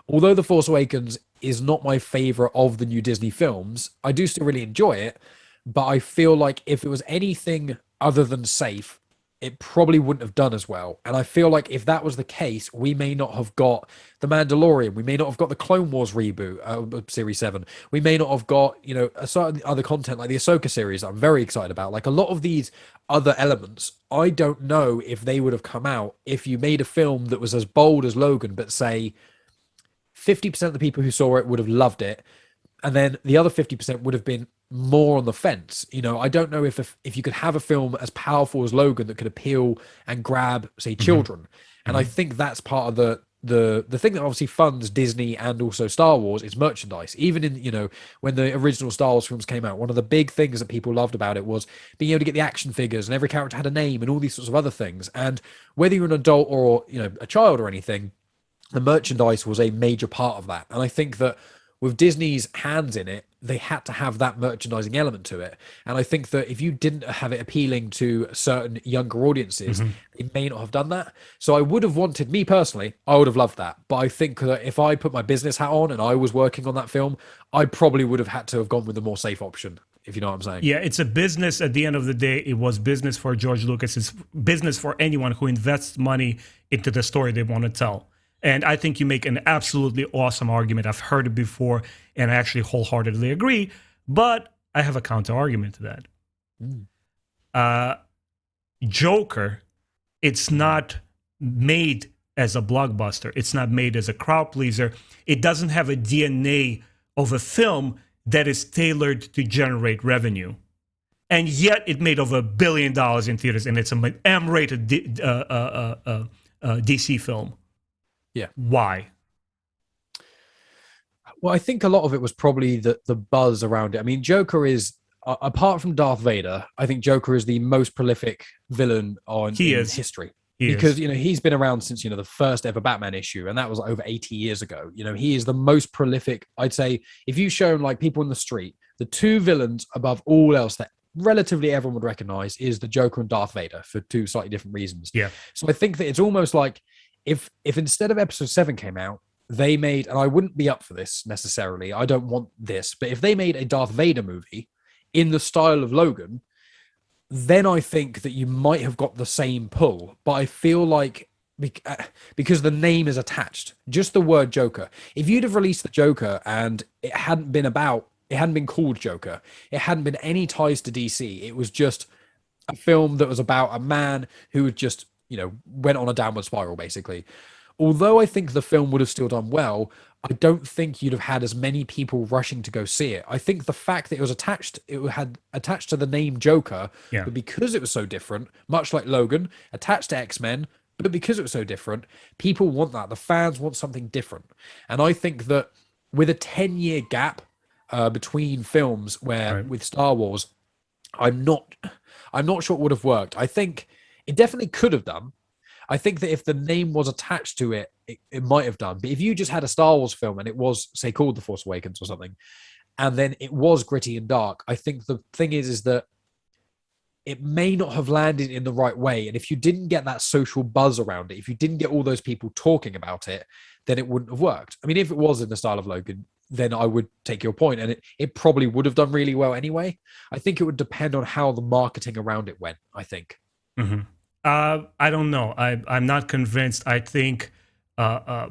although The Force Awakens is not my favorite of the new Disney films, I do still really enjoy it. But I feel like if it was anything other than safe, it probably wouldn't have done as well. And I feel like if that was the case, we may not have got The Mandalorian. We may not have got the Clone Wars reboot, Series 7. We may not have got, you know, a certain other content like the Ahsoka series that I'm very excited about. Like a lot of these other elements, I don't know if they would have come out if you made a film that was as bold as Logan, but say 50% of the people who saw it would have loved it. And then the other 50% would have been more on the fence. You know, I don't know if you could have a film as powerful as Logan that could appeal and grab, say, children. And I think that's part of the thing that obviously funds Disney and also Star Wars is merchandise. Even in, you know, when the original Star Wars films came out, one of the big things that people loved about it was being able to get the action figures, and every character had a name and all these sorts of other things. And whether you're an adult or, you know, a child or anything, the merchandise was a major part of that. And I think that with Disney's hands in it, they had to have that merchandising element to it. And I think that if you didn't have it appealing to certain younger audiences, it may not have done that. So I would have wanted, me personally, I would have loved that. But I think that if I put my business hat on and I was working on that film, I probably would have had to have gone with the more safe option, if you know what I'm saying. Yeah, it's a business at the end of the day. It was business for George Lucas. It's business for anyone who invests money into the story they want to tell. And I think you make an absolutely awesome argument. I've heard it before, and I actually wholeheartedly agree. But I have a counter argument to that. Joker, it's not made as a blockbuster. It's not made as a crowd pleaser. It doesn't have a DNA of a film that is tailored to generate revenue. And yet it made over $1 billion in theaters, and it's an M-rated DC film. Yeah. Why? Well, I think a lot of it was probably the buzz around it. I mean, Joker is, apart from Darth Vader, I think Joker is the most prolific villain in history. Because, you know, he's been around since, you know, the first ever Batman issue, and that was like over 80 years ago. You know, he is the most prolific. I'd say if you show like people in the street, the two villains above all else that relatively everyone would recognize is the Joker and Darth Vader for two slightly different reasons. Yeah. So I think that it's almost like if instead of episode 7 came out, they made, and I wouldn't be up for this necessarily, I don't want this, but if they made a Darth Vader movie in the style of Logan, then I think that you might have got the same pull. But I feel like because the name is attached, just the word Joker, if you'd have released the Joker and it hadn't been called Joker, it hadn't been any ties to DC, it was just a film that was about a man who had just, you know, went on a downward spiral, basically. Although I think the film would have still done well, I don't think you'd have had as many people rushing to go see it. I think the fact that it had attached to the name Joker, but because it was so different, much like Logan, attached to X-Men, but because it was so different, people want that. The fans want something different. And I think that with a 10-year gap between films with Star Wars, I'm not sure it would have worked. I think it definitely could have done. I think that if the name was attached to it, it might have done. But if you just had a Star Wars film and it was, say, called The Force Awakens or something, and then it was gritty and dark, I think the thing is that it may not have landed in the right way. And if you didn't get that social buzz around it, if you didn't get all those people talking about it, then it wouldn't have worked. I mean, if it was in the style of Logan, then I would take your point, and it probably would have done really well anyway. I think it would depend on how the marketing around it went, I think. I don't know. I'm not convinced. I think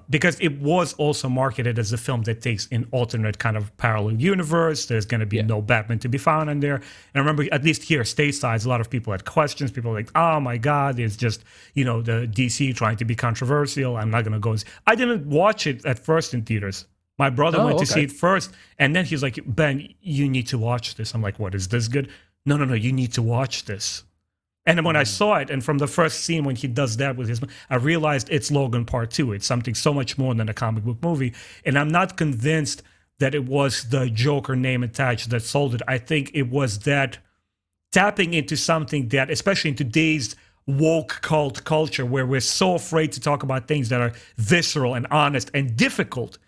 because it was also marketed as a film that takes an alternate kind of parallel universe. There's going to be no Batman to be found in there. And I remember, at least here, stateside, a lot of people had questions. People were like, oh my God, it's just, you know, the DC trying to be controversial. I'm not going to go. I didn't watch it at first in theaters. My brother went to see it first. And then he's like, Ben, you need to watch this. I'm like, what, is this good? No, you need to watch this. And then when I saw it, and from the first scene when he does that with his, I realized it's Logan Part 2. It's something so much more than a comic book movie. And I'm not convinced that it was the Joker name attached that sold it. I think it was that tapping into something that, especially in today's woke cult culture, where we're so afraid to talk about things that are visceral and honest and difficult,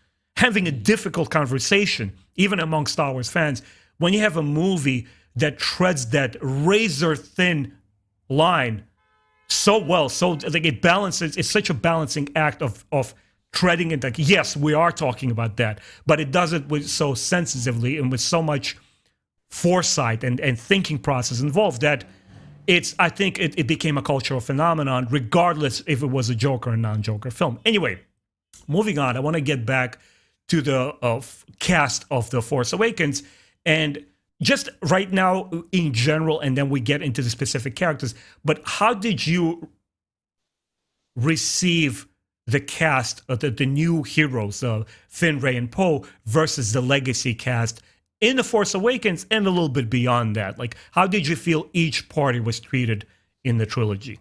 having a difficult conversation, even among Star Wars fans, when you have a movie that treads that razor thin line so well, so like it balances. It's such a balancing act of treading it. Like, yes, we are talking about that, but it does it with so sensitively and with so much foresight and thinking process involved that I think it became a cultural phenomenon, regardless if it was a Joker or non-Joker film. Anyway, moving on, I want to get back to the cast of The Force Awakens, and just right now in general, and then we get into the specific characters. But how did you receive the cast of the new heroes, Finn, Rey, and Poe, versus the legacy cast in The Force Awakens and a little bit beyond that? Like, how did you feel each party was treated in the trilogy?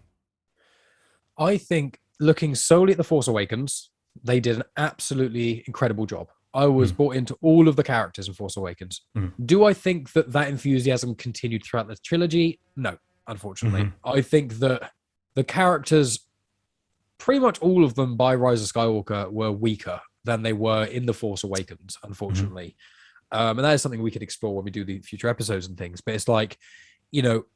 I think looking solely at The Force Awakens, they did an absolutely incredible job. I was brought into all of the characters in Force Awakens. Do I think that enthusiasm continued throughout the trilogy? No, unfortunately. I think that the characters, pretty much all of them by Rise of Skywalker, were weaker than they were in The Force Awakens, unfortunately. And that is something we could explore when we do the future episodes and things. But it's like, you know,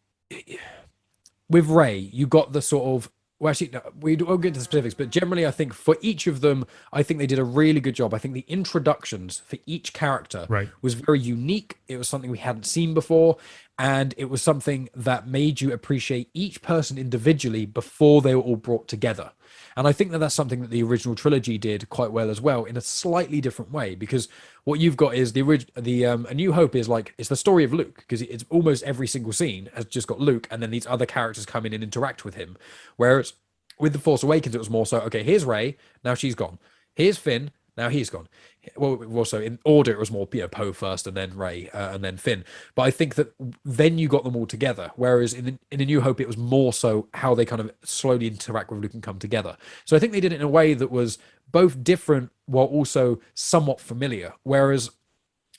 with Rey, you got the sort of, well, actually, no, we won't get into the specifics, but generally, I think for each of them, I think they did a really good job. I think the introductions for each character was very unique. It was something we hadn't seen before, and it was something that made you appreciate each person individually before they were all brought together. And I think that that's something that the original trilogy did quite well as well, in a slightly different way, because what you've got is A New Hope is like, it's the story of Luke, because it's almost every single scene has just got Luke, and then these other characters come in and interact with him. Whereas with The Force Awakens, it was more so, okay, here's Rey, now she's gone. Here's Finn, now he's gone. Well, also in order, it was more Poe first, and then Rey, and then Finn. But I think that then you got them all together. Whereas in A New Hope, it was more so how they kind of slowly interact with Luke and come together. So I think they did it in a way that was both different while also somewhat familiar. Whereas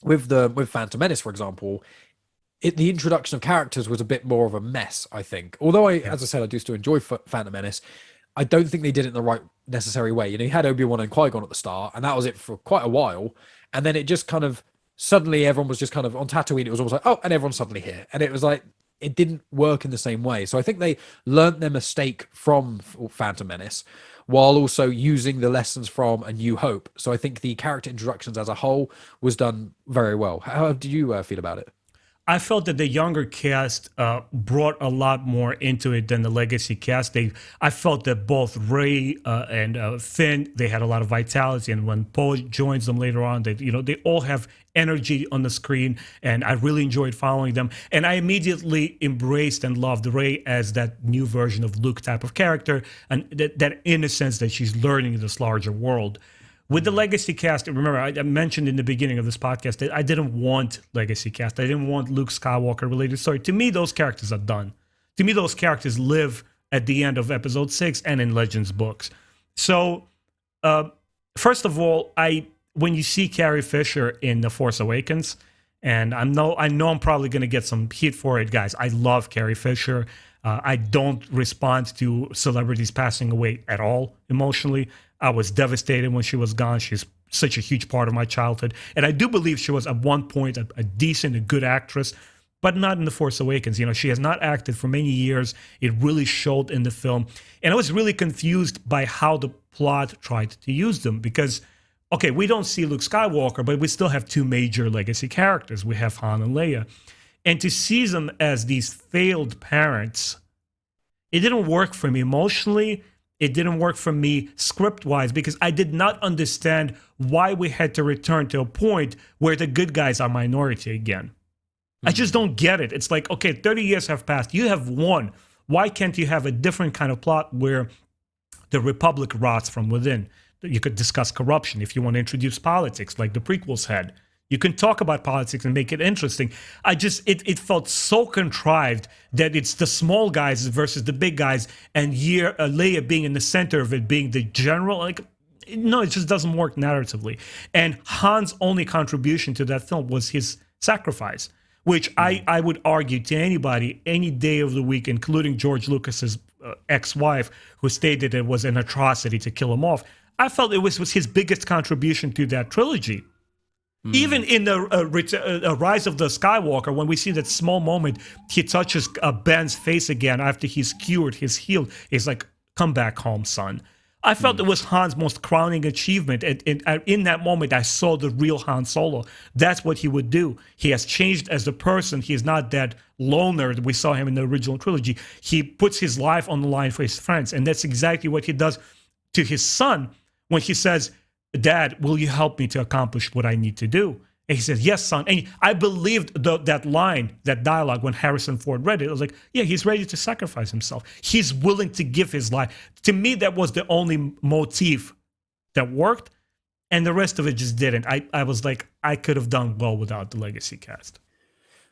with Phantom Menace, for example, the introduction of characters was a bit more of a mess, I think. Although as I said, I do still enjoy Phantom Menace, I don't think they did it in the right necessary way. You know, you had Obi-Wan and Qui-Gon at the start, and that was it for quite a while. And then it just kind of, suddenly everyone was just kind of on Tatooine. It was almost like, oh, and everyone's suddenly here. And it was like, it didn't work in the same way. So I think they learnt their mistake from Phantom Menace, while also using the lessons from A New Hope. So I think the character introductions as a whole was done very well. How did you feel about it? I felt that the younger cast brought a lot more into it than the legacy cast. I felt that both Rey and Finn, they had a lot of vitality, and when Poe joins them later on, they all have energy on the screen, and I really enjoyed following them. And I immediately embraced and loved Rey as that new version of Luke type of character, and that innocence that she's learning in this larger world. With the legacy cast, remember, I mentioned in the beginning of this podcast that I didn't want legacy cast. I didn't want Luke Skywalker related story. To me, those characters are done. To me, those characters live at the end of Episode 6 and in Legends books. So, first of all, when you see Carrie Fisher in The Force Awakens, and I know I'm probably going to get some heat for it, guys. I love Carrie Fisher. I don't respond to celebrities passing away at all emotionally. I was devastated when she was gone. She's such a huge part of my childhood. And I do believe she was at one point a decent, a good actress, but not in The Force Awakens. You know, she has not acted for many years. It really showed in the film. And I was really confused by how the plot tried to use them because, okay, we don't see Luke Skywalker, but we still have two major legacy characters. We have Han and Leia. And to see them as these failed parents, it didn't work for me emotionally. It didn't work for me script-wise because I did not understand why we had to return to a point where the good guys are minority again. I just don't get it. It's like, okay, 30 years have passed. You have won. Why can't you have a different kind of plot where the Republic rots from within? You could discuss corruption if you want to introduce politics like the prequels had. You can talk about politics and make it interesting. It felt so contrived that it's the small guys versus the big guys, and Leia being in the center of it, being the general. Like, no, it just doesn't work narratively. And Han's only contribution to that film was his sacrifice, which I would argue to anybody, any day of the week, including George Lucas's ex-wife, who stated it was an atrocity to kill him off. I felt it was his biggest contribution to that trilogy. Even in the Rise of the Skywalker, when we see that small moment, he touches Ben's face again after he's cured, he's healed. He's like, come back home, son. I felt it was Han's most crowning achievement. And in that moment, I saw the real Han Solo. That's what he would do. He has changed as a person. He's not that loner that we saw him in the original trilogy. He puts his life on the line for his friends. And that's exactly what he does to his son when he says, Dad, will you help me to accomplish what I need to do? And he says, yes, son. And I believed that line, that dialogue, when Harrison Ford read it. I was like, yeah, he's ready to sacrifice himself. He's willing to give his life. To me, that was the only motif that worked. And the rest of it just didn't. I was like, I could have done well without the legacy cast.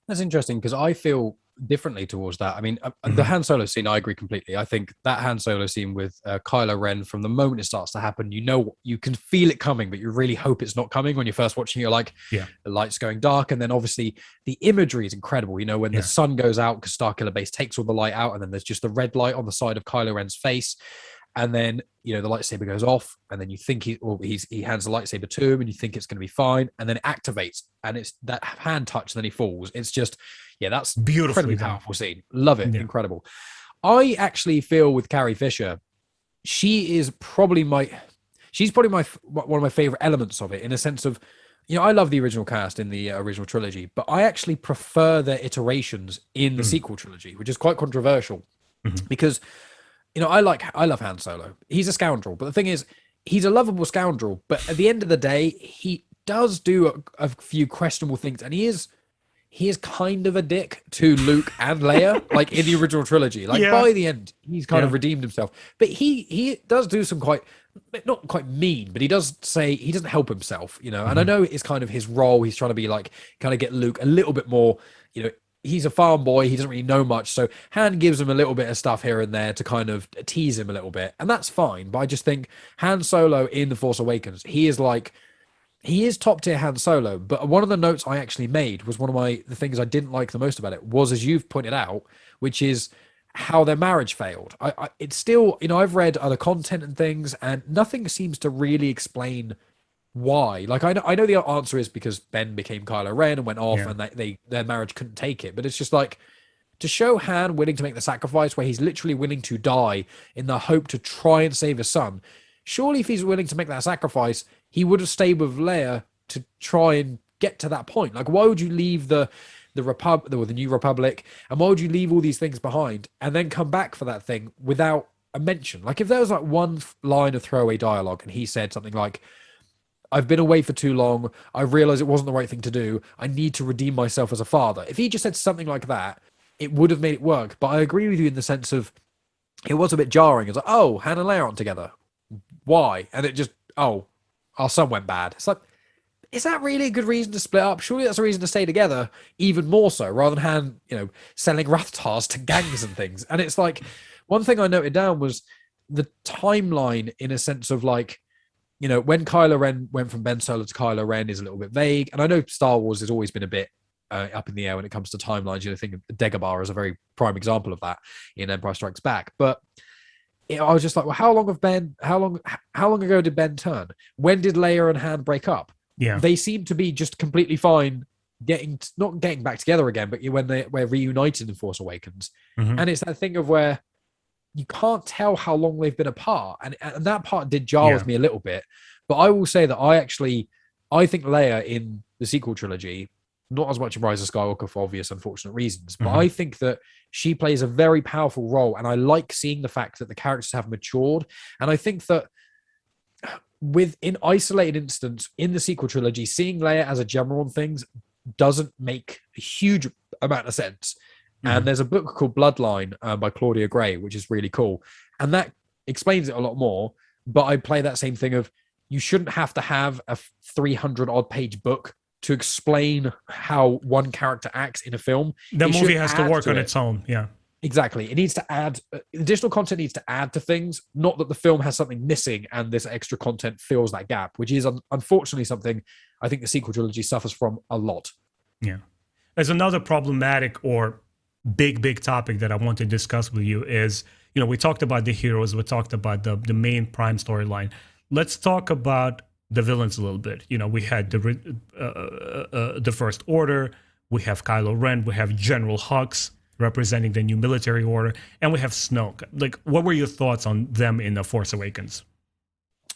That's interesting because I feel differently towards that. I mean, the Han Solo scene, I agree completely. I think that Han Solo scene with Kylo Ren, from the moment it starts to happen, you can feel it coming, but you really hope it's not coming. When you're first watching, you're like, the light's going dark. And then obviously the imagery is incredible. When the sun goes out because Starkiller Base takes all the light out, and then there's just the red light on the side of Kylo Ren's face. And then, the lightsaber goes off, and then you think he hands the lightsaber to him, and you think it's going to be fine, and then it activates, and it's that hand touch, and then he falls. It's just, that's beautifully incredibly powerful scene. Love it. Incredible. I actually feel with Carrie Fisher, she's probably one of my favorite elements of it, in a sense of, I love the original cast in the original trilogy, but I actually prefer their iterations in the sequel trilogy, which is quite controversial because, I love Han Solo. He's a scoundrel, but the thing is, he's a lovable scoundrel. But at the end of the day, he does do a few questionable things, and he is kind of a dick to Luke and Leia, like in the original trilogy. Like by the end, he's kind of redeemed himself. But he does do some not quite mean, but he does say he doesn't help himself, And I know it's kind of his role. He's trying to be like, kind of get Luke a little bit more, he's a farm boy. He doesn't really know much. So Han gives him a little bit of stuff here and there to kind of tease him a little bit. And that's fine. But I just think Han Solo in The Force Awakens, he is top tier Han Solo. But one of the notes I actually made was the things I didn't like the most about it was, as you've pointed out, which is how their marriage failed. It's still, I've read other content and things, and nothing seems to really explain why. Like, I know the answer is because Ben became Kylo Ren and went off, and their marriage couldn't take it. But it's just like, to show Han willing to make the sacrifice where he's literally willing to die in the hope to try and save his son. Surely if he's willing to make that sacrifice, he would have stayed with Leia to try and get to that point. Like, why would you leave the New Republic, and why would you leave all these things behind and then come back for that thing without a mention? Like, if there was like one line of throwaway dialogue and he said something like, I've been away for too long, I realized it wasn't the right thing to do, I need to redeem myself as a father. If he just said something like that, it would have made it work. But I agree with you in the sense of, it was a bit jarring. It's like, oh, Han and Leia aren't together. Why? And it just, oh, our son went bad. It's like, is that really a good reason to split up? Surely that's a reason to stay together, even more so, rather than Han, selling Rathtars to gangs and things. And it's like, one thing I noted down was the timeline, in a sense of like, when Kylo Ren went from Ben Solo to Kylo Ren is a little bit vague. And I know Star Wars has always been a bit up in the air when it comes to timelines. I think of Dagobah is a very prime example of that in Empire Strikes Back. But I was just like, well, how long ago did Ben turn? When did Leia and Han break up? Yeah, they seem to be just completely fine not getting back together again, but when we're reunited in Force Awakens. And it's that thing of where you can't tell how long they've been apart, and that part did jar with me a little bit. But I will say that I think Leia in the sequel trilogy, not as much in Rise of Skywalker for obvious unfortunate reasons, but I think that she plays a very powerful role, and I like seeing the fact that the characters have matured. And I think that in isolated instance in the sequel trilogy, seeing Leia as a general on things doesn't make a huge amount of sense. And there's a book called Bloodline by Claudia Gray, which is really cool, and that explains it a lot more. But I play that same thing of, you shouldn't have to have a 300 odd page book to explain how one character acts in a film. The movie has to work on its own. Yeah, exactly. It needs to add additional content, needs to add to things, not that the film has something missing and this extra content fills that gap, which is unfortunately something I think the sequel trilogy suffers from a lot. Yeah. There's another problematic or big topic that I want to discuss with you is, we talked about the heroes, we talked about the main prime storyline. let's talk about the villains a little bit. You know, we had the First Order, we have Kylo Ren, we have General Hux representing the new military order, and we have Snoke. Like, what were your thoughts on them in The Force Awakens?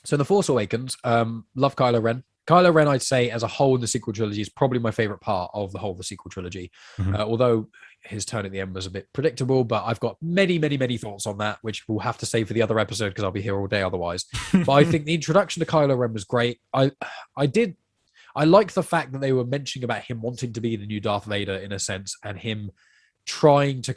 So in The Force Awakens, love Kylo Ren. Kylo Ren, I'd say, as a whole in the sequel trilogy, is probably my favorite part of the whole of the sequel trilogy. Although his turn at the end was a bit predictable, but I've got many, many, many thoughts on that, which we'll have to save for the other episode because I'll be here all day otherwise. But I think the introduction to Kylo Ren was great. I like the fact that they were mentioning about him wanting to be the new Darth Vader in a sense, and him trying to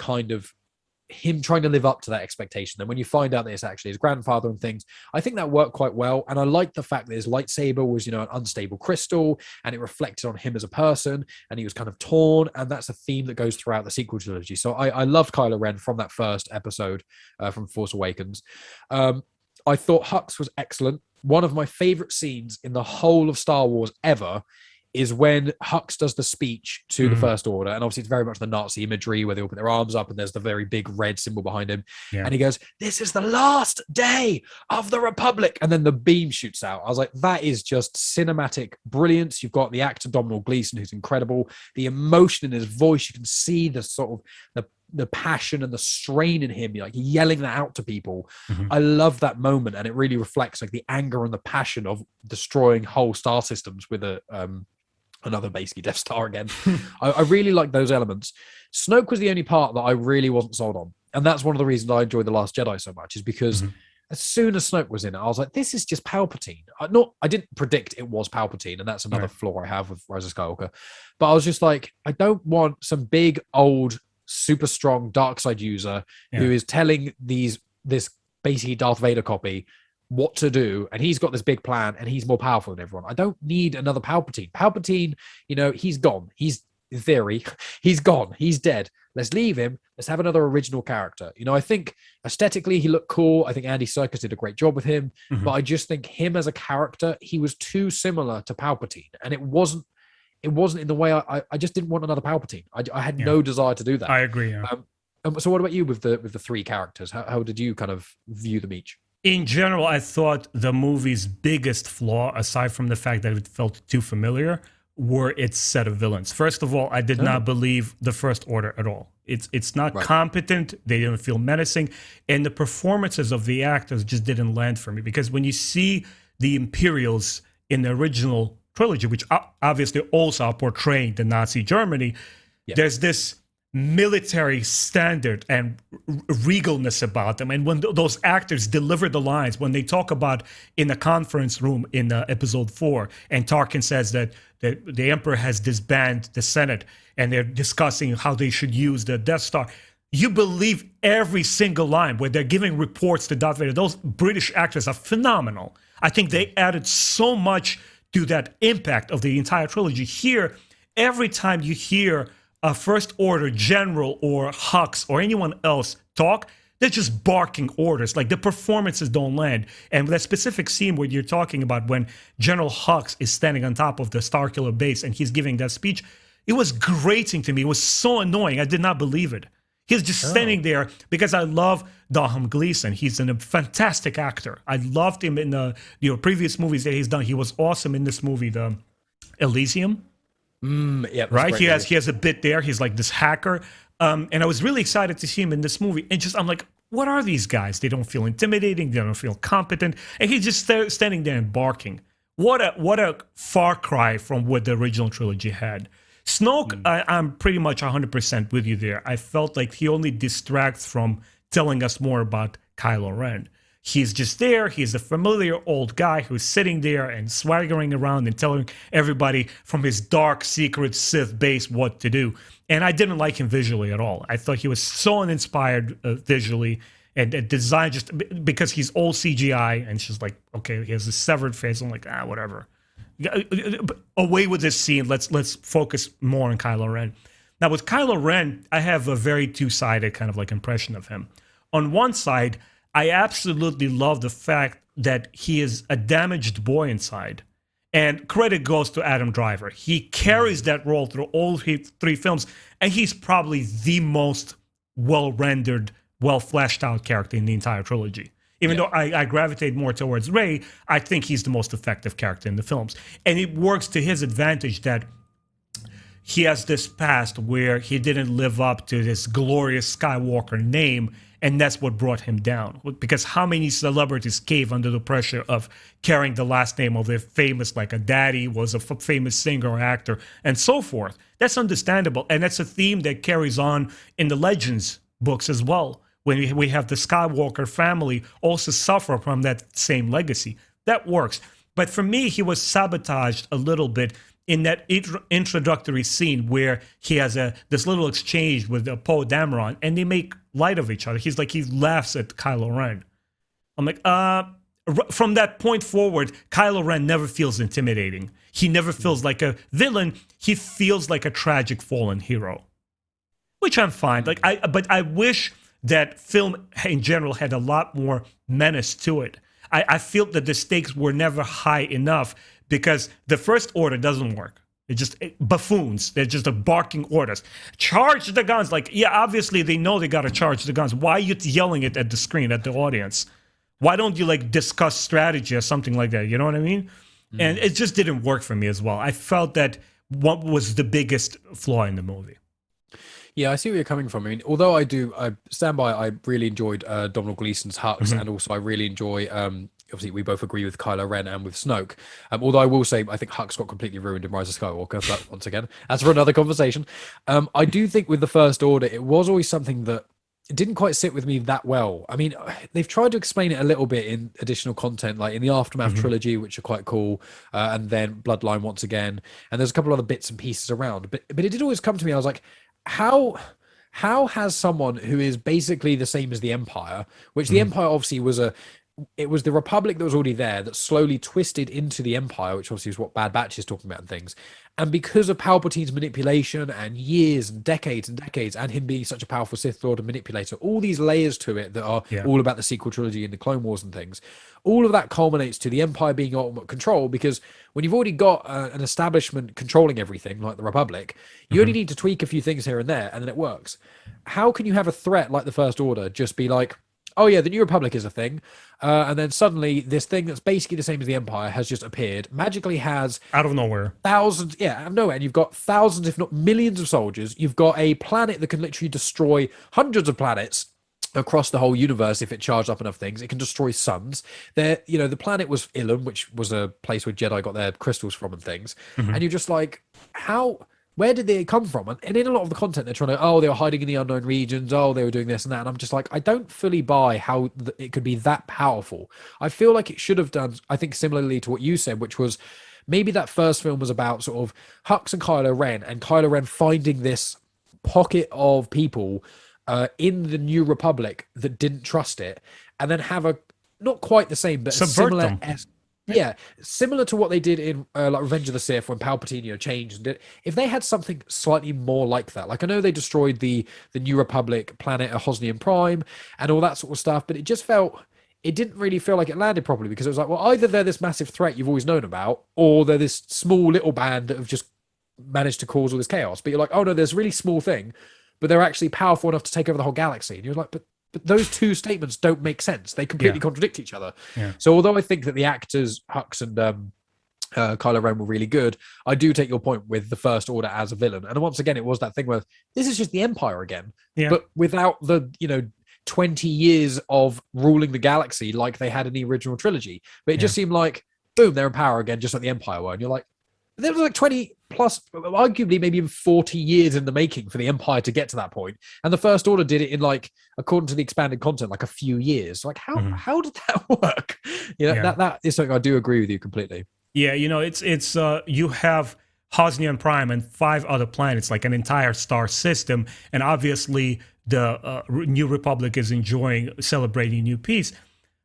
live up to that expectation. And when you find out that it's actually his grandfather and things, I think that worked quite well. And I like the fact that his lightsaber was, an unstable crystal, and it reflected on him as a person, and he was kind of torn. And that's a theme that goes throughout the sequel trilogy. So I loved Kylo Ren from that first episode from Force Awakens. I thought Hux was excellent. One of my favorite scenes in the whole of Star Wars ever is when Hux does the speech to the First Order. And obviously it's very much the Nazi imagery where they all put their arms up and there's the very big red symbol behind him. Yeah. And he goes, "This is the last day of the Republic." And then the beam shoots out. I was like, that is just cinematic brilliance. You've got the actor Domhnall Gleeson, who's incredible. The emotion in his voice, you can see the sort of the passion and the strain in him, like yelling that out to people. I love that moment. And it really reflects like the anger and the passion of destroying whole star systems with another basically Death Star again. I really like those elements. Snoke was the only part that I really wasn't sold on. And that's one of the reasons I enjoyed The Last Jedi so much, is because as soon as Snoke was in it, I was like, this is just Palpatine. I didn't predict it was Palpatine, and that's another flaw I have with Rise of Skywalker. But I was just like, I don't want some big, old, super strong dark side user who is telling this basically Darth Vader copy what to do, and he's got this big plan and he's more powerful than everyone. I don't need another Palpatine. He's gone. He's, in theory, he's gone. He's dead. Let's leave him. Let's have another original character. I think aesthetically he looked cool. I think Andy Serkis did a great job with him, but I just think him as a character, he was too similar to Palpatine, and it wasn't in the way I just didn't want another Palpatine. I had no desire to do that. I agree. Yeah. So what about you with the three characters? How did you kind of view them each? In general, I thought the movie's biggest flaw, aside from the fact that it felt too familiar, were its set of villains. First of all, I did not believe the First Order at all. It's not competent. They didn't feel menacing. And the performances of the actors just didn't land for me. Because when you see the Imperials in the original trilogy, which obviously also are portraying the Nazi Germany, there's this military standard and regalness about them. And when those actors deliver the lines, when they talk about in the conference room in episode 4, and Tarkin says that the Emperor has disbanded the Senate and they're discussing how they should use the Death Star, you believe every single line where they're giving reports to Darth Vader. Those British actors are phenomenal. I think they added so much to that impact of the entire trilogy. Here, every time you hear a First Order general or Hux or anyone else talk, they're just barking orders. Like, the performances don't land. And that specific scene where you're talking about when General Hux is standing on top of the Starkiller base and he's giving that speech, it was grating to me. It was so annoying. I did not believe it. He's just standing there because I love Domhnall Gleeson. He's a fantastic actor. I loved him in the previous movies that he's done. He was awesome in this movie, the Elysium. Right? He has a bit there. He's like this hacker. And I was really excited to see him in this movie. And I'm like, what are these guys? They don't feel intimidating. They don't feel competent. And he's just standing there and barking. What a far cry from what the original trilogy had. Snoke, I'm pretty much 100% with you there. I felt like he only distracts from telling us more about Kylo Ren. He's just there. He's a familiar old guy who's sitting there and swaggering around and telling everybody from his dark, secret Sith base what to do. And I didn't like him visually at all. I thought he was so uninspired visually, and design, just because he's all CGI, and she's like, okay, he has a severed face. I'm like, whatever. Away with this scene. Let's focus more on Kylo Ren. Now, with Kylo Ren, I have a very two-sided kind of like impression of him. On one side, I absolutely love the fact that he is a damaged boy inside. And credit goes to Adam Driver. He carries that role through all three films, and he's probably the most well-rendered, well-fleshed out character in the entire trilogy. Even though I gravitate more towards Rey, I think he's the most effective character in the films. And it works to his advantage that he has this past where he didn't live up to this glorious Skywalker name, and that's what brought him down. Because how many celebrities cave under the pressure of carrying the last name of their famous, like a daddy was a famous singer or actor, and so forth. That's understandable, and that's a theme that carries on in the Legends books as well, when we have the Skywalker family also suffer from that same legacy. That works. But for me, he was sabotaged a little bit in that introductory scene where he has this little exchange with Poe Dameron, and they make light of each other. He laughs at Kylo Ren. I'm like, from that point forward, Kylo Ren never feels intimidating. He never feels like a villain. He feels like a tragic fallen hero, which I'm fine. But I wish that film in general had a lot more menace to it. I feel that the stakes were never high enough because the First Order doesn't work. They're just buffoons. They're just barking orders. Charge the guns. Like, yeah, obviously they know they got to charge the guns. Why are you yelling it at the screen, at the audience? Why don't you discuss strategy or something like that? You know what I mean? And it just didn't work for me as well. I felt that what was the biggest flaw in the movie. Yeah, I see where you're coming from. I mean, although I stand by, I really enjoyed Domhnall Gleeson's Hux, and also I really enjoy, obviously we both agree with Kylo Ren and with Snoke. Although I will say, I think Hux got completely ruined in Rise of Skywalker, but once again, that's for another conversation. I do think with the First Order, it was always something that it didn't quite sit with me that well. I mean, they've tried to explain it a little bit in additional content, like in the Aftermath trilogy, which are quite cool, and then Bloodline once again, and there's a couple other bits and pieces around. But it did always come to me, I was like, how has someone who is basically the same as the Empire, which the Empire obviously was it was the Republic that was already there that slowly twisted into the Empire, which obviously is what Bad Batch is talking about and things. And because of Palpatine's manipulation and years and decades, and him being such a powerful Sith Lord and manipulator, all these layers to it that are all about the sequel trilogy and the Clone Wars and things, all of that culminates to the Empire being ultimate control, because when you've already got an establishment controlling everything, like the Republic, you only need to tweak a few things here and there, and then it works. How can you have a threat like the First Order just be like, oh yeah, the New Republic is a thing, and then suddenly this thing that's basically the same as the Empire has just appeared, magically has out of nowhere, thousands, out of nowhere, and you've got thousands, if not millions of soldiers. You've got a planet that can literally destroy hundreds of planets across the whole universe if it charged up enough things. It can destroy suns. The planet was Ilum, which was a place where Jedi got their crystals from and things. And you're just like, where did they come from? And in a lot of the content, they're trying to, they were hiding in the unknown regions. They were doing this and that. And I'm just like, I don't fully buy how it could be that powerful. I feel like it should have done, I think, similarly to what you said, which was maybe that first film was about sort of Hux and Kylo Ren finding this pocket of people in the New Republic that didn't trust it, and then have a, not quite the same, but similar similar to what they did in like Revenge of the Sith when Palpatine changed and did. If they had something slightly more like that, like I know they destroyed the New Republic planet Hosnian Prime and all that sort of stuff, but it didn't really feel like it landed properly, because it was like, well, either they're this massive threat you've always known about, or they're this small little band that have just managed to cause all this chaos. But you're like, oh no, there's a really small thing, but they're actually powerful enough to take over the whole galaxy. And you're like, but those two statements don't make sense. They completely contradict each other. Yeah. So although I think that the actors, Hux and Kylo Ren, were really good, I do take your point with the First Order as a villain. And once again, it was that thing where this is just the Empire again, but without the, 20 years of ruling the galaxy like they had in the original trilogy. But it just seemed like, boom, they're in power again, just like the Empire were. And you're like, there was like 20 plus, arguably maybe even 40 years in the making for the Empire to get to that point. And the First Order did it in, like, according to the expanded content, like a few years. Like, how did that work? That is something I do agree with you completely. Yeah, it's you have Hosnian Prime and 5 other planets, like an entire star system. And obviously the New Republic is celebrating new peace.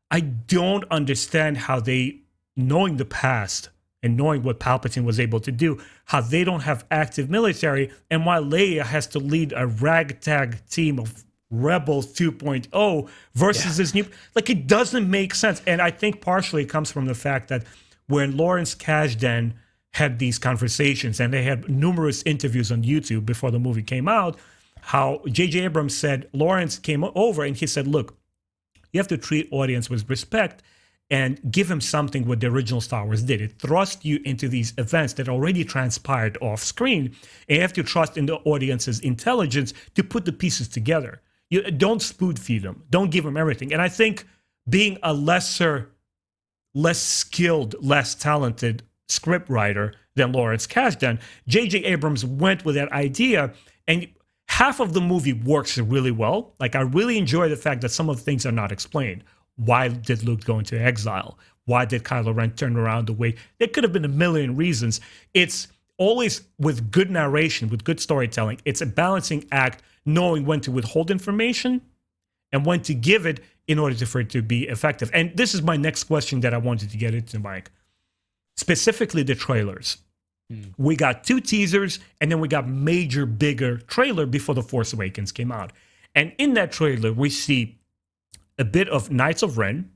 I don't understand how they, knowing the past and knowing what Palpatine was able to do, how they don't have active military, and why Leia has to lead a ragtag team of Rebels 2.0 versus this new, like, it doesn't make sense. And I think partially it comes from the fact that when Lawrence Kasdan had these conversations, and they had numerous interviews on YouTube before the movie came out, how J.J. Abrams said Lawrence came over and he said, look, You have to treat audience with respect and give him something what the original Star Wars did. It thrust you into these events that already transpired off screen, and you have to trust in the audience's intelligence to put the pieces together. You don't spoon feed them. Don't give them everything. And I think being a less skilled, less talented script writer than Lawrence Kasdan, J.J. Abrams went with that idea, and half of the movie works really well. Like, I really enjoy the fact that some of the things are not explained. Why did Luke go into exile? Why did Kylo Ren turn around the way? There could have been a million reasons. It's always with good narration, with good storytelling. It's a balancing act, knowing when to withhold information and when to give it in order for it to be effective. And this is my next question that I wanted to get into, Mike. Specifically the trailers. We got 2 teasers, and then we got major, bigger trailer before The Force Awakens came out. And in that trailer, we see a bit of Knights of Ren.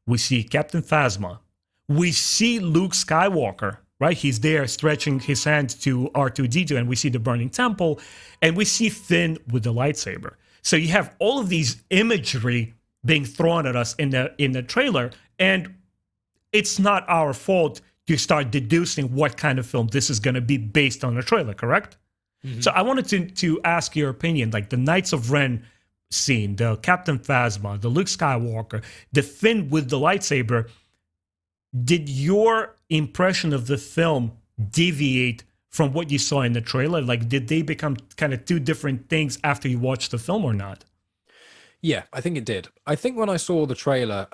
We see Captain Phasma. We see Luke Skywalker, right? He's there stretching his hand to R2-D2, and we see the burning temple, and we see Finn with the lightsaber. So you have all of these imagery being thrown at us in the trailer, and it's not our fault to start deducing what kind of film this is going to be based on the trailer, correct? Mm-hmm. So I wanted to ask your opinion, like the Knights of Ren scene, the Captain Phasma, the Luke Skywalker, the Finn with the lightsaber. Did your impression of the film deviate from what you saw in the trailer? Like, did they become kind of 2 different things after you watched the film or not? Yeah, I think it did. I think when I saw the trailer,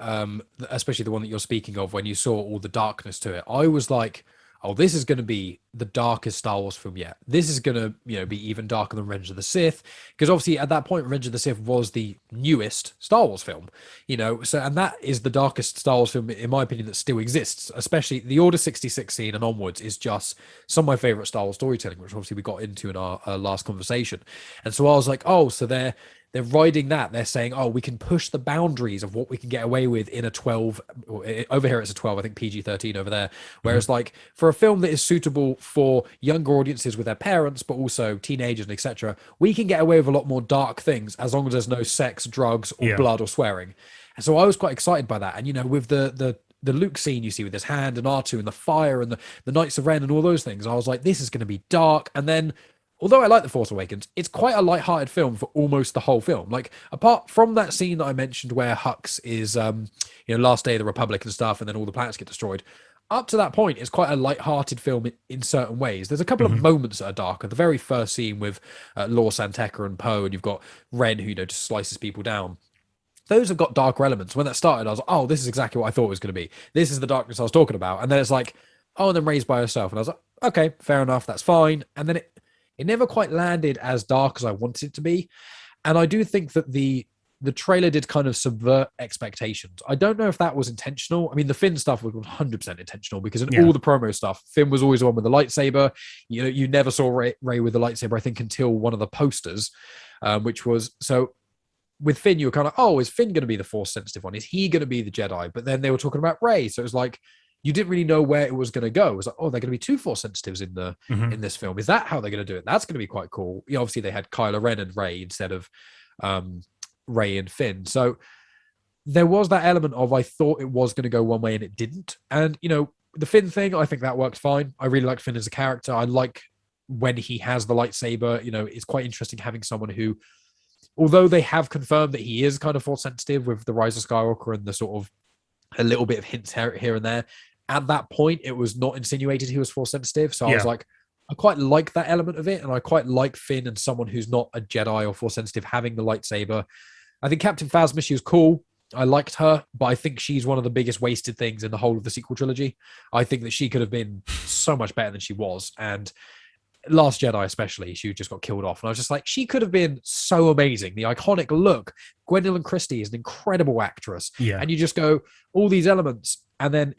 especially the one that you're speaking of, when you saw all the darkness to it, I was like, oh, this is going to be the darkest Star Wars film yet. This is going to, be even darker than Revenge of the Sith, because obviously at that point, Revenge of the Sith was the newest Star Wars film, so, and that is the darkest Star Wars film, in my opinion, that still exists. Especially the Order 66 scene and onwards is just some of my favorite Star Wars storytelling, which obviously we got into in our last conversation. And so I was like, oh, so they're riding that. They're saying, oh, we can push the boundaries of what we can get away with in a 12. Over here, it's a 12, I think PG-13 over there. Whereas like for a film that is suitable for younger audiences with their parents, but also teenagers and etc., we can get away with a lot more dark things as long as there's no sex, drugs, or blood or swearing. And so I was quite excited by that. And, with the Luke scene you see with his hand and R2 and the fire and the Knights of Ren and all those things, I was like, this is going to be dark. And then, although I like The Force Awakens, it's quite a light-hearted film for almost the whole film. Like, apart from that scene that I mentioned where Hux is, last day of the Republic and stuff, and then all the planets get destroyed, up to that point, it's quite a light-hearted film in certain ways. There's a couple of moments that are darker. The very first scene with Lor San Tekka and Poe, and you've got Ren who, just slices people down. Those have got darker elements. When that started, I was like, oh, this is exactly what I thought it was going to be. This is the darkness I was talking about. And then it's like, oh, and then Rey's by herself. And I was like, okay, fair enough, that's fine. And then it never quite landed as dark as I wanted it to be. And I do think that the trailer did kind of subvert expectations. I don't know if that was intentional. I mean, the Finn stuff was 100% intentional, because in all the promo stuff, Finn was always the one with the lightsaber. You never saw Rey with the lightsaber, I think, until one of the posters, which was... So with Finn, you were kind of, oh, is Finn going to be the Force sensitive one? Is he going to be the Jedi? But then they were talking about Rey. So it was like, you didn't really know where it was going to go. It was like, oh, they're going to be 2 Force sensitives in this film. Is that how they're going to do it? That's going to be quite cool. Obviously, they had Kylo Ren and Rey instead of Rey and Finn. So there was that element of, I thought it was going to go one way and it didn't. And, the Finn thing, I think that worked fine. I really like Finn as a character. I like when he has the lightsaber. It's quite interesting having someone who, although they have confirmed that he is kind of Force sensitive with the Rise of Skywalker and the sort of a little bit of hints here and there, at that point, it was not insinuated he was Force sensitive. So I was like, I quite like that element of it. And I quite like Finn and someone who's not a Jedi or Force sensitive having the lightsaber. I think Captain Phasma, she was cool. I liked her, but I think she's one of the biggest wasted things in the whole of the sequel trilogy. I think that she could have been so much better than she was. And Last Jedi especially, she just got killed off. And I was just like, she could have been so amazing. The iconic look. Gwendolyn Christie is an incredible actress. Yeah. And you just go, all these elements, and then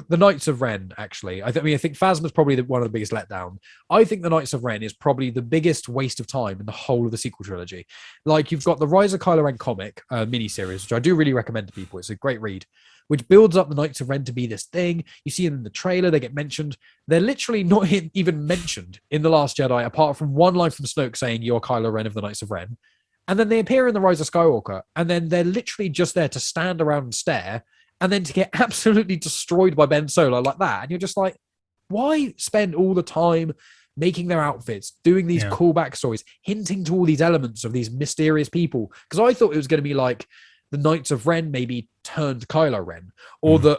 the Knights of Ren, actually. I think Phasma's probably one of the biggest letdown. I think the Knights of Ren is probably the biggest waste of time in the whole of the sequel trilogy. Like, you've got the Rise of Kylo Ren comic miniseries, which I do really recommend to people. It's a great read, which builds up the Knights of Ren to be this thing. You see them in the trailer, they get mentioned. They're literally not even mentioned in The Last Jedi, apart from one line from Snoke saying, "You're Kylo Ren of the Knights of Ren." And then they appear in The Rise of Skywalker, and then they're literally just there to stand around and stare, and then to get absolutely destroyed by Ben Solo like that. And you're just like, why spend all the time making their outfits, doing these cool backstories, hinting to all these elements of these mysterious people? Because I thought it was going to be like the Knights of Ren maybe turned Kylo Ren, or that,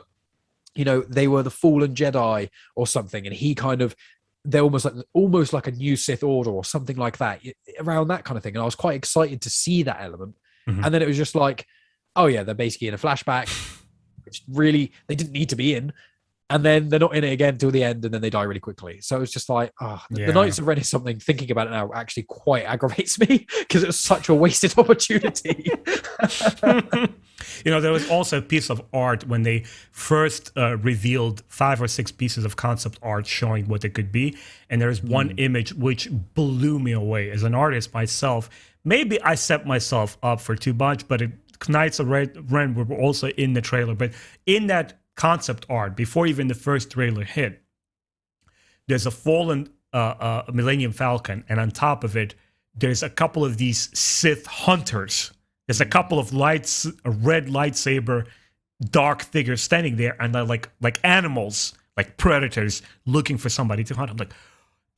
you know, they were the fallen Jedi or something, and he kind of, they're almost like a new Sith order or something like that, around that kind of thing. And I was quite excited to see that element. And then it was just like, oh yeah, they're basically in a flashback, which really they didn't need to be in. And then they're not in it again till the end, and then they die really quickly. So it's just like, the Knights of Ren is something, thinking about it now, actually quite aggravates me, because it was such a wasted opportunity. You know, there was also a piece of art when they first revealed 5 or 6 pieces of concept art showing what it could be. And there's one image which blew me away. As an artist myself, maybe I set myself up for too much, but Knights of Ren were also in the trailer. But in that concept art, before even the first trailer hit, there's a fallen Millennium Falcon, and on top of it there's a couple of these Sith hunters. There's a couple of red lightsaber dark figures standing there, and they're like animals, like predators looking for somebody to hunt. I'm like,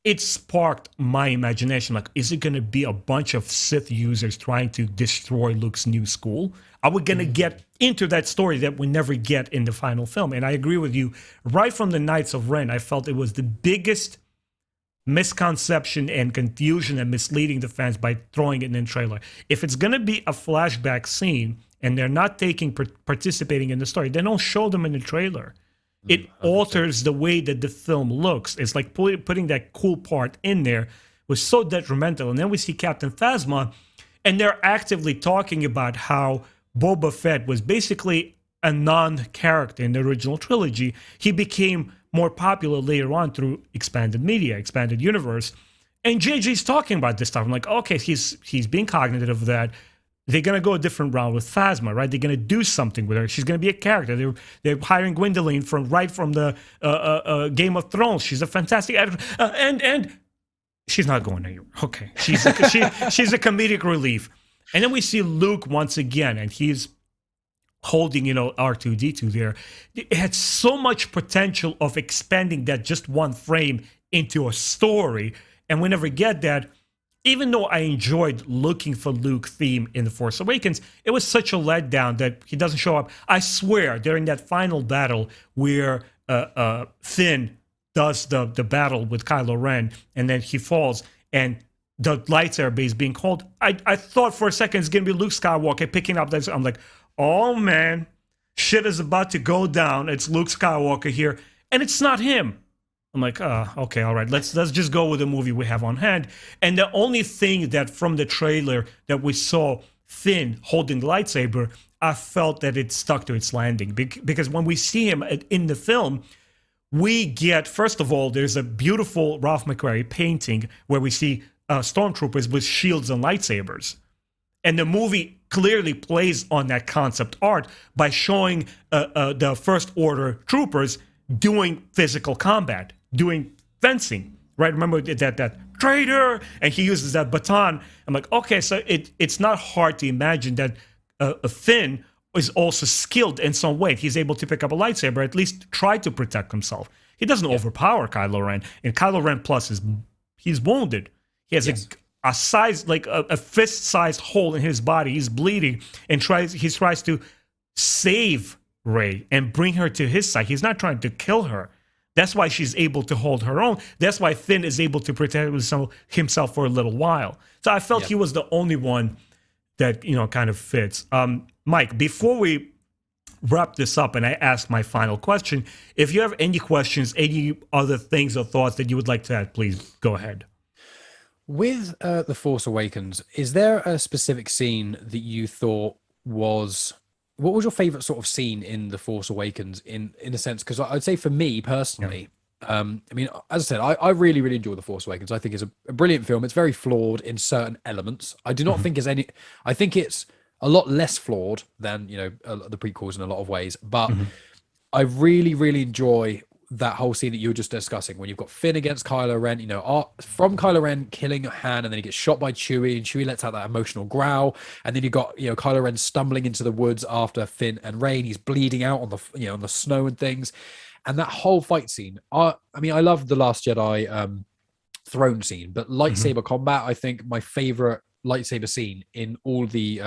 it sparked my imagination. Like, is it going to be a bunch of Sith users trying to destroy Luke's new school? Are we going to get into that story that we never get in the final film? And I agree with you. Right from the Knights of Ren, I felt it was the biggest misconception and confusion and misleading the fans by throwing it in the trailer. If it's going to be a flashback scene and they're not participating in the story, then don't show them in the trailer. It alters the way that the film looks. It's like putting that cool part in there was so detrimental. And then we see Captain Phasma, and they're actively talking about how Boba Fett was basically a non-character in the original trilogy. He became more popular later on through expanded media, expanded universe. And JJ's talking about this stuff. I'm like, okay, he's being cognitive of that. They're going to go a different route with Phasma, right? They're going to do something with her. She's going to be a character. They're hiring Gwendolyn from the Game of Thrones. She's a fantastic actress. And she's not going anywhere. Okay. She's a comedic relief. And then we see Luke once again, and he's holding, R2-D2 there. It had so much potential of expanding that just one frame into a story, and we never get that. Even though I enjoyed looking for Luke theme in The Force Awakens, it was such a letdown that he doesn't show up. I swear, during that final battle where Finn does the battle with Kylo Ren, and then he falls, and the lightsaber is being called, I thought for a second it's going to be Luke Skywalker picking up that. I'm like, oh man, shit is about to go down. It's Luke Skywalker here, and it's not him. I'm like, okay, all right, let's just go with the movie we have on hand. And the only thing that from the trailer that we saw Finn holding the lightsaber, I felt that it stuck to its landing. Because when we see him in the film, we get, first of all, there's a beautiful Ralph McQuarrie painting where we see stormtroopers with shields and lightsabers. And the movie clearly plays on that concept art by showing the First Order troopers doing physical combat, doing fencing, right? Remember that traitor, and he uses that baton. I'm like, okay, so it's not hard to imagine that Finn is also skilled in some way. He's able to pick up a lightsaber, at least try to protect himself. He doesn't overpower Kylo Ren, and Kylo Ren plus he's wounded. He has a size, like a fist-sized hole in his body. He's bleeding, and he tries to save Rey and bring her to his side. He's not trying to kill her. That's why she's able to hold her own. That's why Finn is able to protect himself for a little while. So I felt he was the only one that, kind of fits. Mike, before we wrap this up and I ask my final question, if you have any questions, any other things or thoughts that you would like to add, please go ahead. With The Force Awakens, is there a specific scene that you thought was... What was your favorite sort of scene in The Force Awakens in a sense? Because I'd say for me personally, I mean, as I said, I really, really enjoy The Force Awakens. I think it's a brilliant film. It's very flawed in certain elements. I do not think there's any... I think it's a lot less flawed than, the prequels in a lot of ways. But I really, really enjoy that whole scene that you were just discussing when you've got Finn against Kylo Ren, from Kylo Ren killing Han, and then he gets shot by Chewie, and Chewie lets out that emotional growl, and then you got Kylo Ren stumbling into the woods after Finn and Rey, and he's bleeding out on the snow and things, and that whole fight scene. I love the Last Jedi throne scene, but lightsaber combat, I think my favorite lightsaber scene in all the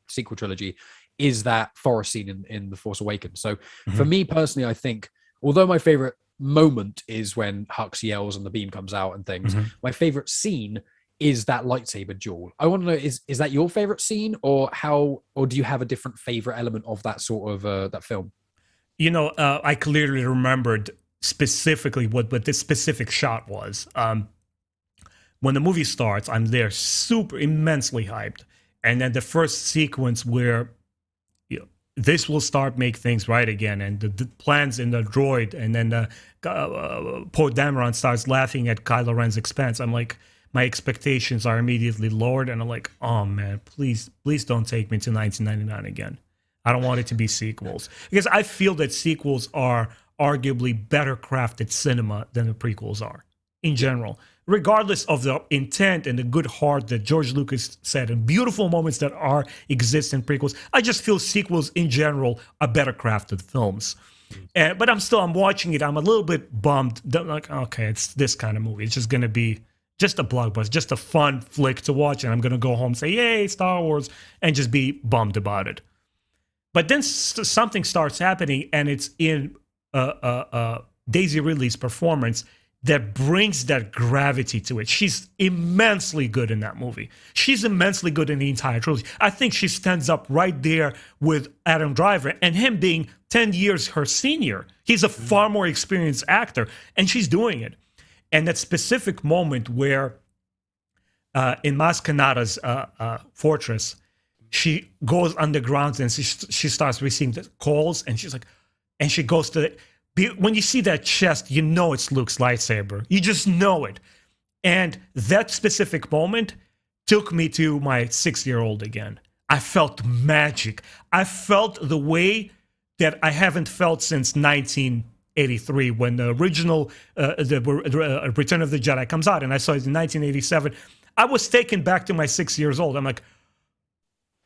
sequel trilogy is that forest scene in The Force Awakens. So for me personally, I think, although my favorite moment is when Hux yells and the beam comes out and things, my favorite scene is that lightsaber duel. I want to know, is that your favorite scene, or do you have a different favorite element of that sort of that film? I clearly remembered specifically what this specific shot was. When the movie starts, I'm there super immensely hyped. And then the first sequence where this will start make things right again, and the plans in the droid, and then Poe Dameron starts laughing at Kylo Ren's expense. I'm like, my expectations are immediately lowered, and I'm like, oh man, please don't take me to 1999 again. I don't want it to be sequels, because I feel that sequels are arguably better crafted cinema than the prequels are in general, regardless of the intent and the good heart that George Lucas said and beautiful moments that exist in prequels. I just feel sequels in general are better crafted films. But I'm watching it. I'm a little bit bummed. Like, okay, it's this kind of movie. It's just going to be just a blockbuster, just a fun flick to watch. And I'm going to go home, say, yay, Star Wars, and just be bummed about it. But then something starts happening, and it's in Daisy Ridley's performance that brings that gravity to it. She's immensely good in that movie. She's immensely good in the entire trilogy. I think she stands up right there with Adam Driver, and him being 10 years her senior. He's a far more experienced actor, and she's doing it. And that specific moment where in Maz Kanata's fortress, she goes underground and she starts receiving the calls, and she's like, and she goes to when you see that chest, it's Luke's lightsaber. You just know it. And that specific moment took me to my 6-year-old again. I felt magic. I felt the way that I haven't felt since 1983, when the original the Return of the Jedi comes out, and I saw it in 1987. I was taken back to my 6 years old. I'm like,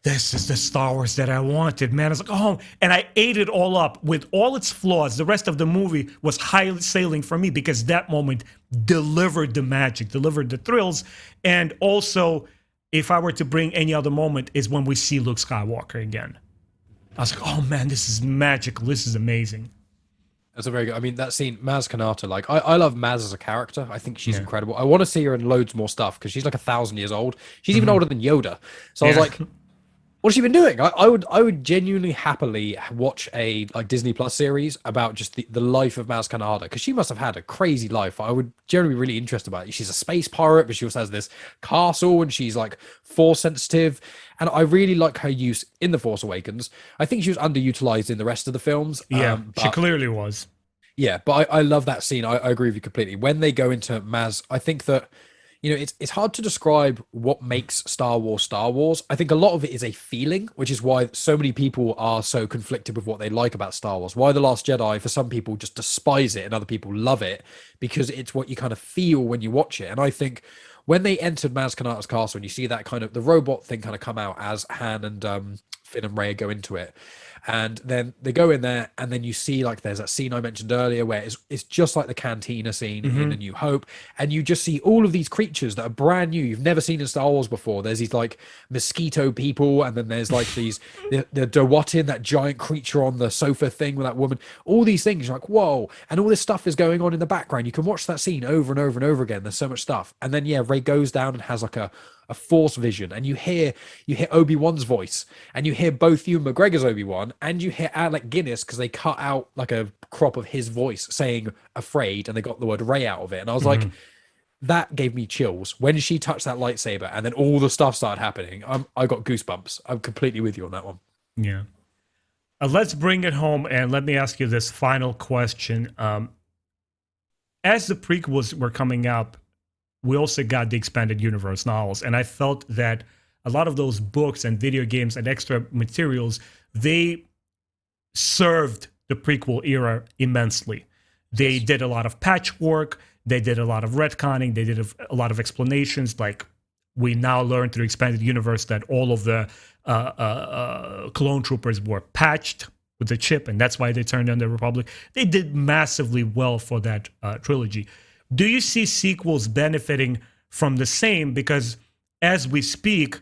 this is the Star Wars that I wanted, man. I was like, oh, and I ate it all up with all its flaws. The rest of the movie was highly sailing for me, because that moment delivered the magic, delivered the thrills. And also, if I were to bring any other moment, is when we see Luke Skywalker again. I was like, oh man, this is magical. This is amazing. That's a very good. I mean, that scene, Maz Kanata, like, I love Maz as a character. I think she's incredible. I want to see her in loads more stuff, because she's like 1,000 years old. She's even older than Yoda. So I was like, what's she been doing? I would genuinely happily watch a Disney Plus series about just the life of Maz Kanata, because she must have had a crazy life. I would generally be really interested about it. She's a space pirate, but she also has this castle, and she's like Force sensitive. And I really like her use in The Force Awakens. I think she was underutilized in the rest of the films. Yeah, she clearly was. Yeah, but I love that scene. I agree with you completely. When they go into Maz, I think that, it's hard to describe what makes Star Wars Star Wars. I think a lot of it is a feeling, which is why so many people are so conflicted with what they like about Star Wars. Why The Last Jedi, for some people, just despise it and other people love it, because it's what you kind of feel when you watch it. And I think when they entered Maz Kanata's castle, and you see that kind of the robot thing kind of come out as Han and Finn and Rey go into it, and then they go in there, and then you see, like, there's that scene I mentioned earlier where it's just like the cantina scene in A New Hope, and you just see all of these creatures that are brand new, you've never seen in Star Wars before. There's these like mosquito people, and then there's like these the Dawatin, that giant creature on the sofa thing with that woman. All these things, you're like, whoa, and all this stuff is going on in the background. You can watch that scene over and over and over again. There's so much stuff, and then Rey goes down and has like a Force vision, and you hear Obi-Wan's voice, and you hear both Ewan McGregor's Obi-Wan, and you hear Alec Guinness, because they cut out like a crop of his voice saying afraid, and they got the word Rey out of it. And I was like, that gave me chills when she touched that lightsaber, and then all the stuff started happening. I got goosebumps. I'm completely with you on that one. Yeah. Let's bring it home, and let me ask you this final question. As the prequels were coming up, we also got the expanded universe novels, and I felt that a lot of those books and video games and extra materials, they served the prequel era immensely. They did a lot of patchwork. They did a lot of retconning. They did a lot of explanations. Like, we now learn through expanded universe that all of the clone troopers were patched with the chip, and that's why they turned on the Republic. They did massively well for that trilogy. Do you see sequels benefiting from the same? Because as we speak,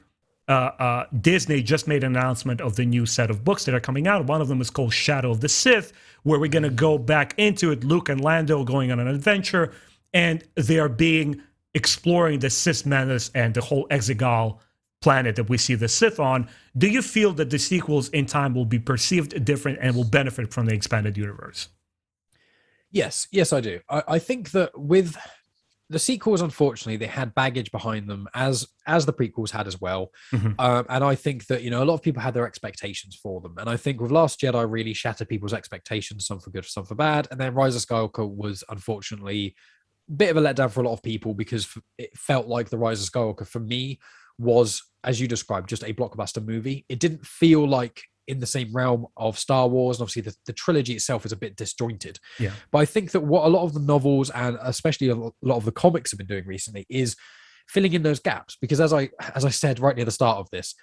Disney just made an announcement of the new set of books that are coming out. One of them is called Shadow of the Sith, where we're going to go back into it. Luke and Lando going on an adventure, and they are exploring the Sith menace and the whole Exegol planet that we see the Sith on. Do you feel that the sequels in time will be perceived different and will benefit from the expanded universe? Yes, I do. I think that with the sequels, unfortunately, they had baggage behind them, as the prequels had as well. Mm-hmm. And I think that, a lot of people had their expectations for them. And I think with Last Jedi really shattered people's expectations, some for good, some for bad. And then Rise of Skywalker was unfortunately a bit of a letdown for a lot of people, because it felt like the Rise of Skywalker, for me, was, as you described, just a blockbuster movie. It didn't feel like in the same realm of Star Wars, and obviously the trilogy itself is a bit disjointed. Yeah. But I think that what a lot of the novels and especially a lot of the comics have been doing recently is filling in those gaps. Because as I said right near the start of this,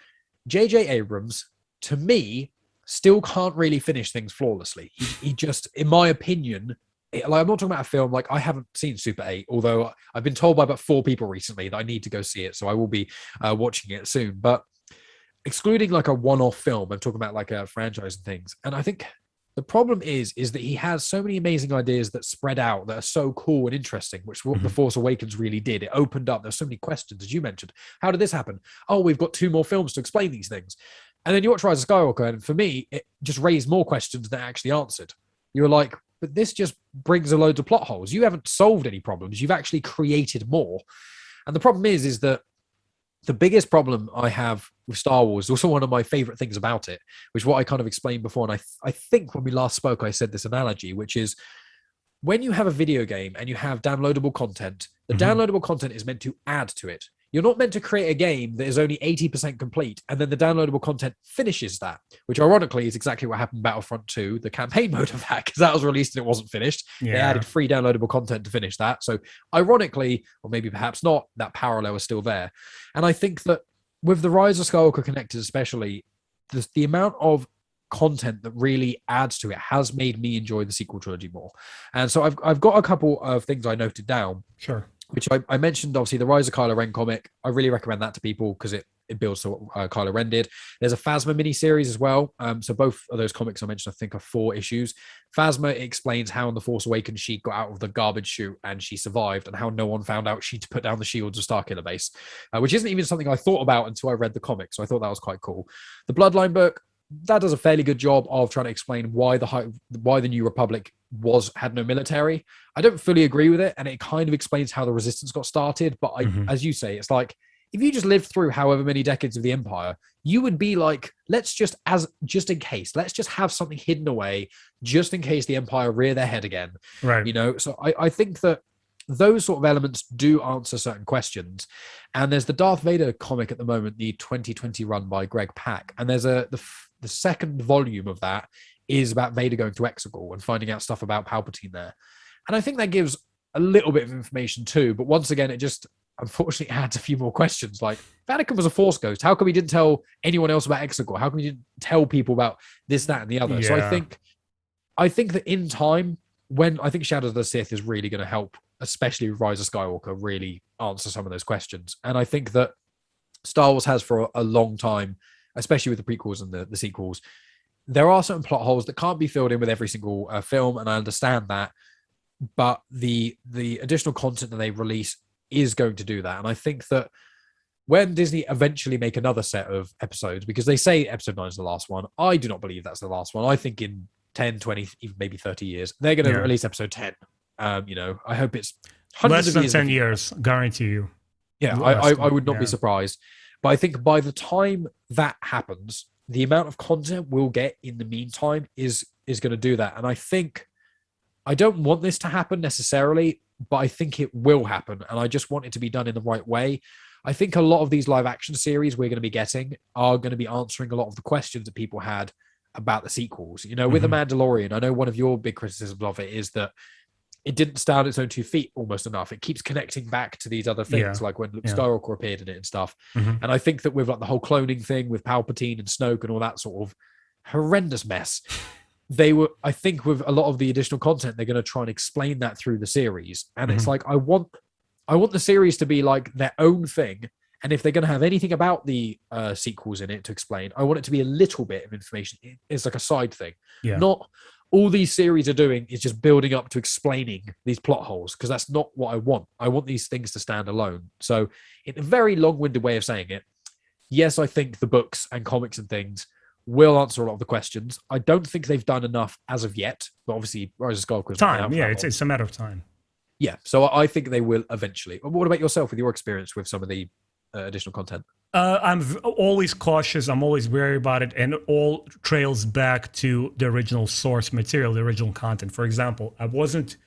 J.J. Abrams, to me, still can't really finish things flawlessly. He just, in my opinion, I'm not talking about a film, like I haven't seen Super 8, although I've been told by about 4 people recently that I need to go see it, so I will be watching it soon. But excluding like a one-off film, I'm talking about like a franchise and things. And I think the problem is that he has so many amazing ideas that spread out that are so cool and interesting, which what The Force Awakens really did. It opened up. There's so many questions, as you mentioned. How did this happen? Oh, we've got 2 more films to explain these things. And then you watch Rise of Skywalker, and for me, it just raised more questions than it actually answered. You were like, but this just brings a load of plot holes. You haven't solved any problems. You've actually created more. And the problem is that the biggest problem I have with Star Wars, also one of my favorite things about it, which is what I kind of explained before, and I think when we last spoke, I said this analogy, which is when you have a video game and you have downloadable content, the downloadable content is meant to add to it. You're not meant to create a game that is only 80% complete, and then the downloadable content finishes that, which ironically is exactly what happened in Battlefront 2, the campaign mode of that, because that was released and it wasn't finished. Yeah. They added free downloadable content to finish that. So ironically, or maybe perhaps not, that parallel is still there. And I think that with the Rise of Skywalker connected especially, the amount of content that really adds to it has made me enjoy the sequel trilogy more. And so I've got a couple of things I noted down. Sure. Which I mentioned, obviously, the Rise of Kylo Ren comic. I really recommend that to people because it builds to what Kylo Ren did. There's a Phasma miniseries as well. So both of those comics I mentioned, I think, are 4 issues. Phasma explains how in The Force Awakens she got out of the garbage chute and she survived, and how no one found out she'd put down the shields of Starkiller Base, which isn't even something I thought about until I read the comic. So I thought that was quite cool. The Bloodline book, that does a fairly good job of trying to explain why the New Republic had no military. I don't fully agree with it, and it kind of explains how the Resistance got started. But as you say, it's like if you just lived through however many decades of the Empire, you would be like, just in case, let's just have something hidden away, just in case the Empire rear their head again. Right. So I think that those sort of elements do answer certain questions. And there's the Darth Vader comic at the moment, the 2020 run by Greg Pak, and there's the second volume of that is about Vader going to Exegol and finding out stuff about Palpatine there. And I think that gives a little bit of information too, but once again, it just unfortunately adds a few more questions. Like, Anakin was a Force ghost. How come he didn't tell anyone else about Exegol? How come he didn't tell people about this, that, and the other? Yeah. So I think that in time, when I think Shadow of the Sith is really going to help, especially with Rise of Skywalker, really answer some of those questions. And I think that Star Wars has for a long time, especially with the prequels and the sequels, there are certain plot holes that can't be filled in with every single film, and I understand that. But the additional content that they release is going to do that. And I think that when Disney eventually make another set of episodes, because they say episode 9 is the last one, I do not believe that's the last one. I think in 10, 20, even maybe 30 years, they're going to release episode 10. I hope it's less than 10 years, guarantee you. Yeah, I would not be surprised. But I think by the time that happens, the amount of content we'll get in the meantime is going to do that. And I think I don't want this to happen necessarily, but I think it will happen. And I just want it to be done in the right way. I think a lot of these live action series we're going to be getting are going to be answering a lot of the questions that people had about the sequels. With The Mandalorian, I know one of your big criticisms of it is that it didn't stand on its own 2 feet almost enough. It keeps connecting back to these other things, like when Luke Skywalker appeared in it and stuff. Mhm. And I think that with like the whole cloning thing with Palpatine and Snoke and all that sort of horrendous mess, I think with a lot of the additional content, they're going to try and explain that through the series. And it's like, I want the series to be like their own thing. And if they're going to have anything about the sequels in it to explain, I want it to be a little bit of information. It's like a side thing. Not all these series are doing is just building up to explaining these plot holes, because that's not what I want. I want these things to stand alone. So in a very long-winded way of saying it, yes, I think the books and comics and things will answer a lot of the questions. I don't think they've done enough as of yet, but obviously Rise of Skywalker is time. Yeah, it's a matter of time. Yeah, so I think they will eventually. What about yourself with your experience with some of the additional content? I'm always cautious. I'm always wary about it, and it all trails back to the original source material, the original content. For example, I wasn't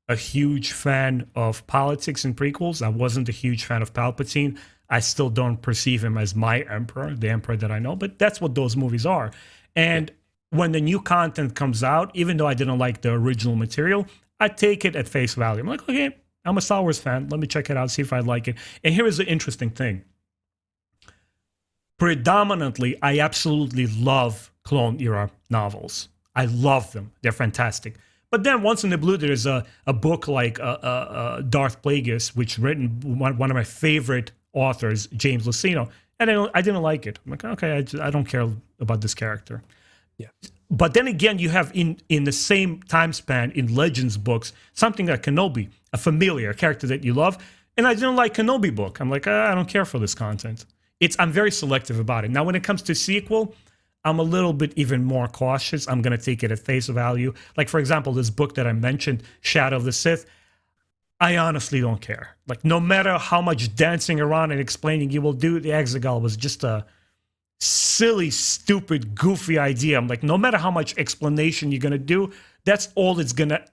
a huge fan of politics in prequels. I wasn't a huge fan of Palpatine. I still don't perceive him as my emperor, the emperor that I know, but that's what those movies are. And when the new content comes out, even though I didn't like the original material, I take it at face value. I'm like, okay, I'm a Star Wars fan. Let me check it out, see if I like it. And here is the interesting thing. Predominantly, I absolutely love Clone Era novels. I love them. They're fantastic. But then once in the blue, there's a book like Darth Plagueis, which written one of my favorite authors, James Luceno, and I didn't like it. I'm like, okay, I don't care about this character. Yeah. But then again, you have in the same time span in Legends books, something like Kenobi, a familiar character that you love, and I didn't like Kenobi book. I'm like, I don't care for this content. I'm very selective about it. Now, when it comes to sequel, I'm a little bit even more cautious. I'm going to take it at face value. Like, for example, this book that I mentioned, Shadow of the Sith, I honestly don't care. Like, no matter how much dancing around and explaining you will do, the Exegol was just a silly, stupid, goofy idea. I'm like, no matter how much explanation you're going to do, that's all it's going to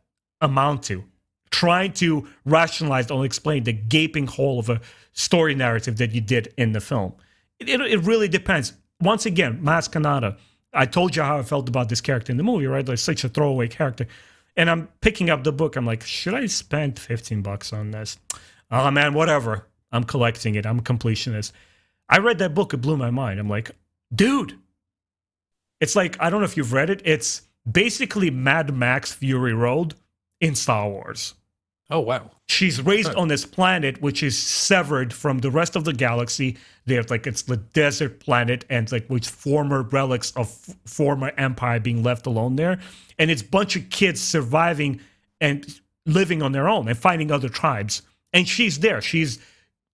amount to. Trying to rationalize or explain the gaping hole of a story narrative that you did in the film. It really depends. Once again, Maz Kanata, I told you how I felt about this character in the movie, right? Like such a throwaway character. And I'm picking up the book. I'm like, should I spend $15 on this? Oh man, whatever. I'm collecting it. I'm a completionist. I read that book. It blew my mind. I'm like, dude. It's like, I don't know if you've read it. It's basically Mad Max Fury Road in Star Wars. Oh, wow. She's raised on this planet, which is severed from the rest of the galaxy. There's like, it's the desert planet, and like with former relics of former empire being left alone there. And it's a bunch of kids surviving and living on their own and finding other tribes. And she's there. She's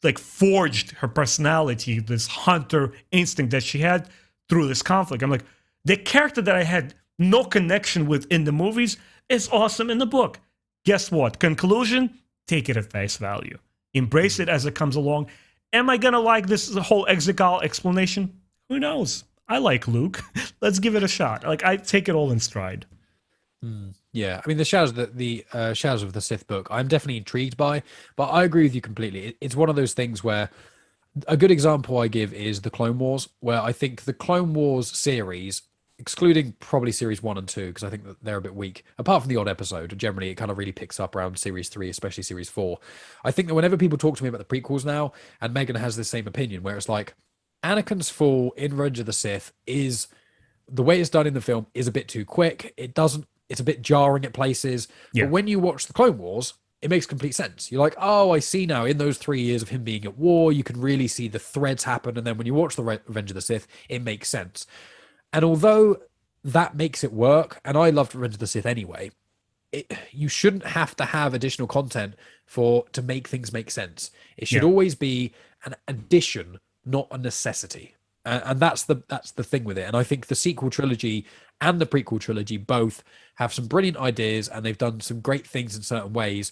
like forged her personality, this hunter instinct that she had through this conflict. I'm like, the character that I had no connection with in the movies is awesome in the book. Guess what? Conclusion, take it at face value. Embrace it as it comes along. Am I going to like this whole Exegol explanation? Who knows? I like Luke. Let's give it a shot. Like, I take it all in stride. Yeah, I mean, the Shadows of the Sith book, I'm definitely intrigued by, but I agree with you completely. It's one of those things where a good example I give is the Clone Wars, where I think the Clone Wars series, excluding probably series 1 and 2, because I think that they're a bit weak, apart from the odd episode, generally it kind of really picks up around series 3, especially series 4. I think that whenever people talk to me about the prequels now, and Megan has the same opinion, where it's like, Anakin's fall in Revenge of the Sith is, the way it's done in the film is a bit too quick. It's a bit jarring at places. Yeah. But when you watch the Clone Wars, it makes complete sense. You're like, oh, I see now. In those 3 years of him being at war, you can really see the threads happen. And then when you watch the Revenge of the Sith, it makes sense. And although that makes it work, and I loved Revenge of the Sith anyway, you shouldn't have to have additional content to make things make sense. It should always be an addition, not a necessity. And that's the thing with it. And I think the sequel trilogy and the prequel trilogy both have some brilliant ideas, and they've done some great things in certain ways.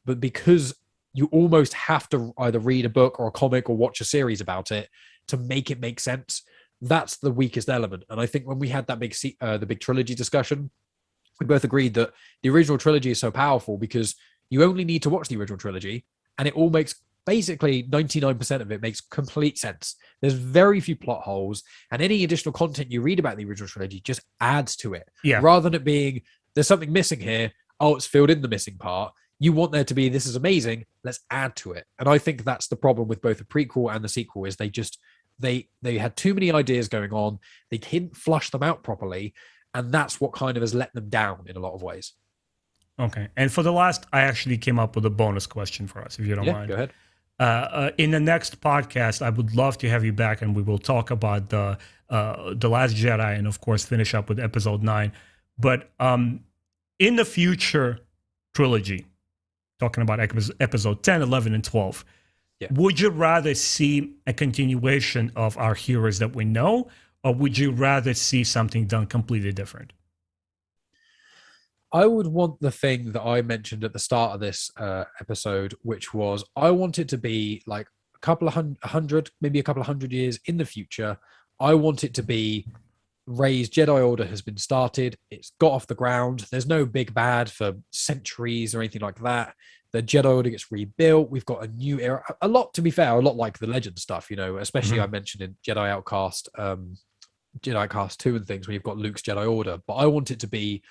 But because you almost have to either read a book or a comic or watch a series about it to make it make sense, that's the weakest element. And I think when we had that the big trilogy discussion, we both agreed that the original trilogy is so powerful because you only need to watch the original trilogy, and it all makes basically 99% of it makes complete sense. There's very few plot holes, and any additional content you read about the original trilogy just adds to it. Yeah. Rather than it being, there's something missing here. Oh, it's filled in the missing part. You want there to be, this is amazing, let's add to it. And I think that's the problem with both the prequel and the sequel, is they had too many ideas going on. They didn't flush them out properly. And that's what kind of has let them down in a lot of ways. Okay. And for the last, I actually came up with a bonus question for us, if you don't mind. Go ahead. In the next podcast, I would love to have you back, and we will talk about the Last Jedi, and of course finish up with Episode 9. But in the future trilogy, talking about Episode 10, 11, and 12, would you rather see a continuation of our heroes that we know, or would you rather see something done completely different? I would want the thing that I mentioned at the start of this episode, which was I want it to be like a couple of maybe a couple of hundred years in the future. I want it to be Rey's Jedi Order has been started. It's got off the ground. There's no big bad for centuries or anything like that. The Jedi Order gets rebuilt. We've got a new era. A lot, to be fair, a lot like the Legend stuff, especially I mentioned in Jedi Outcast 2 and things, where you've got Luke's Jedi Order. But I want it to be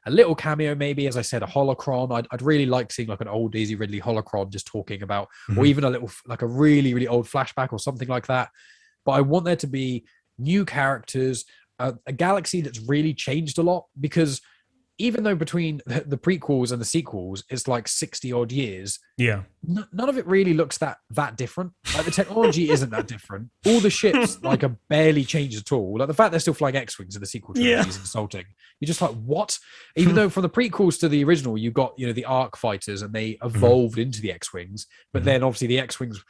a little cameo, maybe, as I said, a holocron. I'd really like seeing like an old Daisy Ridley holocron just talking about, or even a little, like a really, really old flashback or something like that. But I want there to be new characters, a galaxy that's really changed a lot, because even though between the prequels and the sequels, it's like 60 odd years. Yeah. None of it really looks that different. Like the technology isn't that different. All the ships like are barely changed at all. Like the fact they're still flying X-Wings in the sequel trilogy is insulting. You're just like, what? Even though from the prequels to the original, you got, the Arc fighters and they evolved into the X-Wings. But then obviously the X-Wings,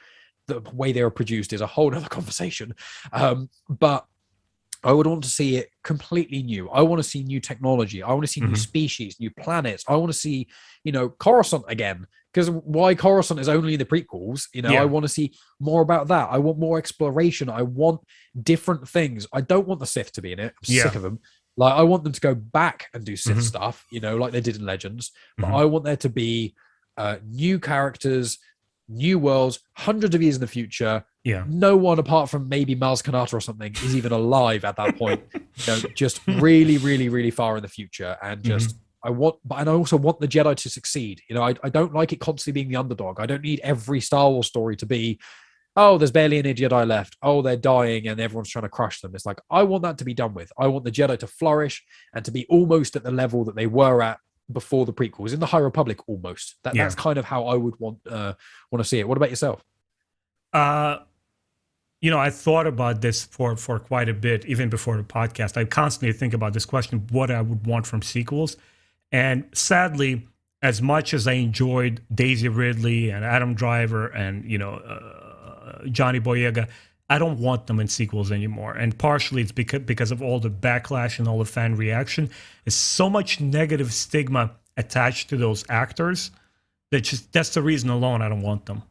the way they were produced is a whole other conversation. But I would want to see it completely new. I want to see new technology. I want to see new species, new planets. I want to see, Coruscant again. Because why Coruscant is only in the prequels, I want to see more about that. I want more exploration. I want different things. I don't want the Sith to be in it. I'm sick of them. Like, I want them to go back and do Sith stuff, like they did in Legends. But I want there to be new characters, new worlds, hundreds of years in the future. No one apart from maybe Maz Kanata or something is even alive at that point. Just really, really, really far in the future. And just I also want the Jedi to succeed. I don't like it constantly being the underdog. I don't need every Star Wars story to be, oh, there's barely any Jedi left. Oh, they're dying and everyone's trying to crush them. It's like, I want that to be done with. I want the Jedi to flourish and to be almost at the level that they were at before the prequels, in the High Republic almost. That's kind of how I would want to see it. What about yourself? I thought about this for quite a bit, even before the podcast. I constantly think about this question, what I would want from sequels. And sadly, as much as I enjoyed Daisy Ridley and Adam Driver and, Johnny Boyega, I don't want them in sequels anymore. And partially it's because of all the backlash and all the fan reaction. There's so much negative stigma attached to those actors that's the reason alone I don't want them.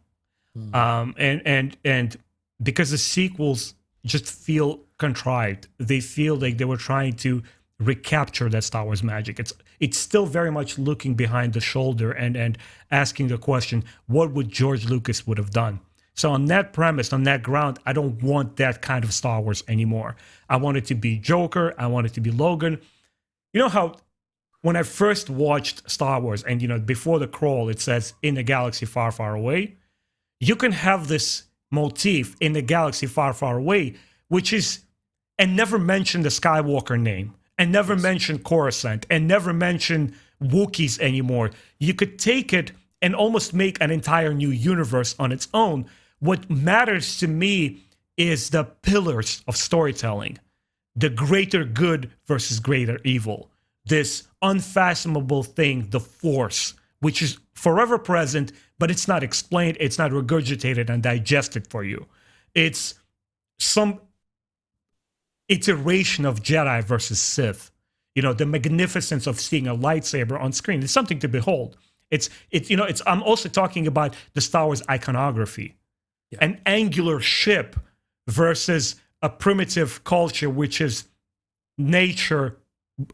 And because the sequels just feel contrived. They feel like they were trying to recapture that Star Wars magic. It's still very much looking behind the shoulder and asking the question, what would George Lucas would have done? So on that premise, on that ground, I don't want that kind of Star Wars anymore. I want it to be Joker. I want it to be Logan. You know how when I first watched Star Wars and, before the crawl, it says in a galaxy far, far away. You can have this motif in the galaxy far, far away, which is, and never mention the Skywalker name, and never mention Coruscant, and never mention Wookiees anymore. You could take it and almost make an entire new universe on its own. What matters to me is the pillars of storytelling, the greater good versus greater evil, this unfathomable thing, the Force, which is forever present, but it's not explained, it's not regurgitated and digested for you. It's some iteration of Jedi versus Sith. The magnificence of seeing a lightsaber on screen. It's something to behold. I'm also talking about the Star Wars iconography. An angular ship versus a primitive culture, which is nature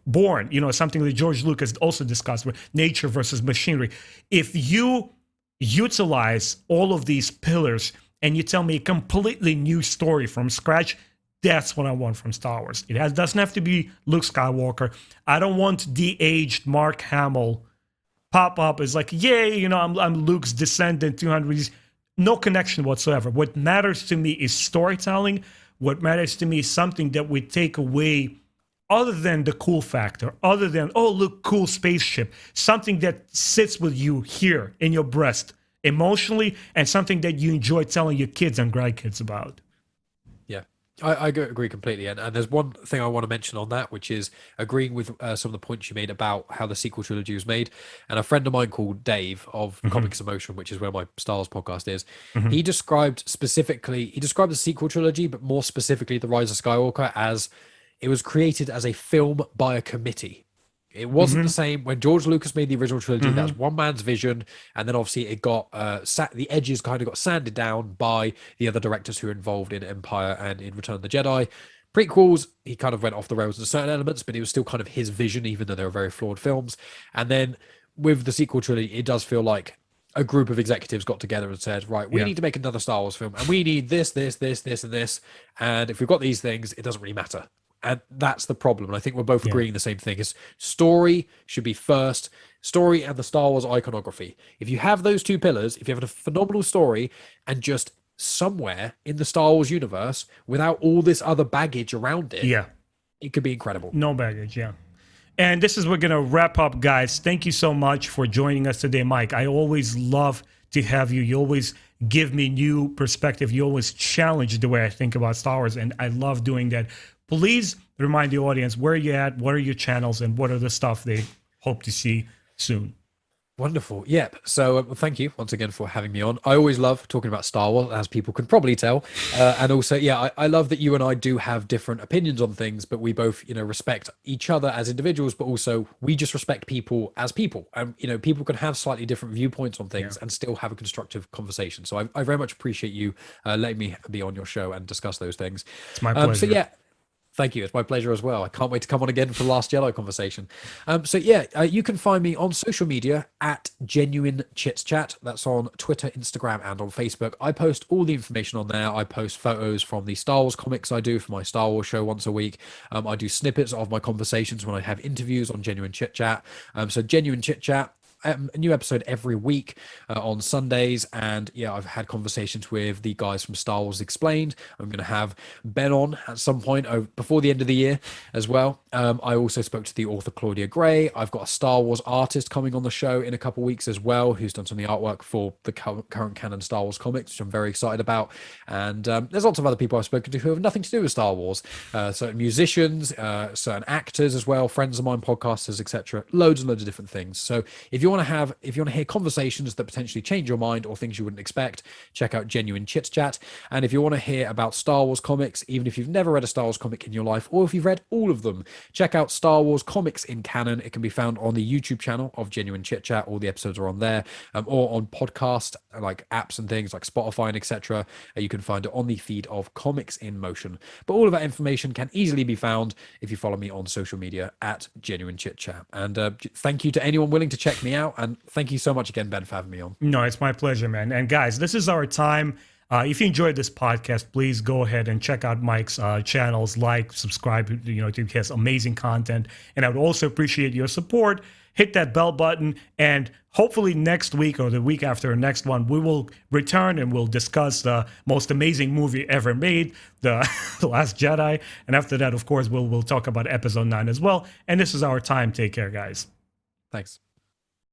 born, something that George Lucas also discussed, nature versus machinery. If you utilize all of these pillars and you tell me a completely new story from scratch, that's what I want from Star Wars. It doesn't have to be Luke Skywalker. I don't want de-aged Mark Hamill pop up as like, yay, you know, I'm Luke's descendant, 200 years. No connection whatsoever. What matters to me is storytelling. What matters to me is something that would take away, other than the cool factor, other than, oh, look, cool spaceship, something that sits with you here in your breast emotionally, and something that you enjoy telling your kids and grandkids about. Yeah, I agree completely. And there's one thing I want to mention on that, which is agreeing with some of the points you made about how the sequel trilogy was made. And a friend of mine called Dave of Comics Emotion, which is where my Star Wars podcast is, he described the sequel trilogy, but more specifically The Rise of Skywalker, as it was created as a film by a committee. It wasn't the same when George Lucas made the original trilogy. That was one man's vision, and then obviously it got the edges kind of got sanded down by the other directors who were involved in Empire and in Return of the Jedi. Prequels, he kind of went off the rails in certain elements, but it was still kind of his vision, even though they were very flawed films. And then with the sequel trilogy, it does feel like a group of executives got together and said, right, we need to make another Star Wars film, and we need this, and this. And if we've got these things, it doesn't really matter. And that's the problem. And I think we're both agreeing the same thing, is story should be first. Story and the Star Wars iconography. If you have those two pillars, if you have a phenomenal story and just somewhere in the Star Wars universe without all this other baggage around it, it could be incredible. No baggage, And this is we're going to wrap up, guys. Thank you so much for joining us today, Mike. I always love to have you. You always give me new perspective. You always challenge the way I think about Star Wars, and I love doing that. Please remind the audience where you're at, what are your channels, and what are the stuff they hope to see soon. Wonderful. Yep. So thank you once again for having me on. I always love talking about Star Wars, as people can probably tell. And also, I love that you and I do have different opinions on things, but we both, respect each other as individuals, but also we just respect people as people. And, people can have slightly different viewpoints on things and still have a constructive conversation. So I very much appreciate you letting me be on your show and discuss those things. It's my pleasure. Thank you. It's my pleasure as well. I can't wait to come on again for the Last Jedi conversation. You can find me on social media at Genuine Chit-Chat. That's on Twitter, Instagram, and on Facebook. I post all the information on there. I post photos from the Star Wars comics I do for my Star Wars show once a week. I do snippets of my conversations when I have interviews on Genuine Chit-Chat. So Genuine Chit-Chat. A new episode every week on Sundays, and I've had conversations with the guys from Star Wars Explained. I'm going to have Ben on at some point before the end of the year as well. I also spoke to the author Claudia Gray. I've got a Star Wars artist coming on the show in a couple of weeks as well, who's done some of the artwork for the current canon Star Wars comics, which I'm very excited about. And there's lots of other people I've spoken to who have nothing to do with Star Wars, certain musicians, certain actors as well, friends of mine, podcasters, etc. Loads and loads of different things. So if you want to hear conversations that potentially change your mind or things you wouldn't expect, check out Genuine Chit-Chat. And if you want to hear about Star Wars comics, even if you've never read a Star Wars comic in your life, or if you've read all of them, check out Star Wars Comics in Canon. It can be found on the YouTube channel of Genuine Chit-Chat. All the episodes are on there, or on podcast like apps and things like Spotify and etc. You can find it on the feed of Comics in Motion. But all of that information can easily be found if you follow me on social media at Genuine Chit-Chat. And thank you to anyone willing to check me out. And thank you so much again, Ben, for having me on. No, it's my pleasure, man. And guys, this is our time. If you enjoyed this podcast, please go ahead and check out Mike's channels, subscribe, to his amazing content. And I would also appreciate your support. Hit that bell button, and hopefully next week or the week after the next one, we will return and we'll discuss the most amazing movie ever made, the Last Jedi. And after that, of course, we'll talk about episode 9 as well. And this is our time. Take care, guys. Thanks.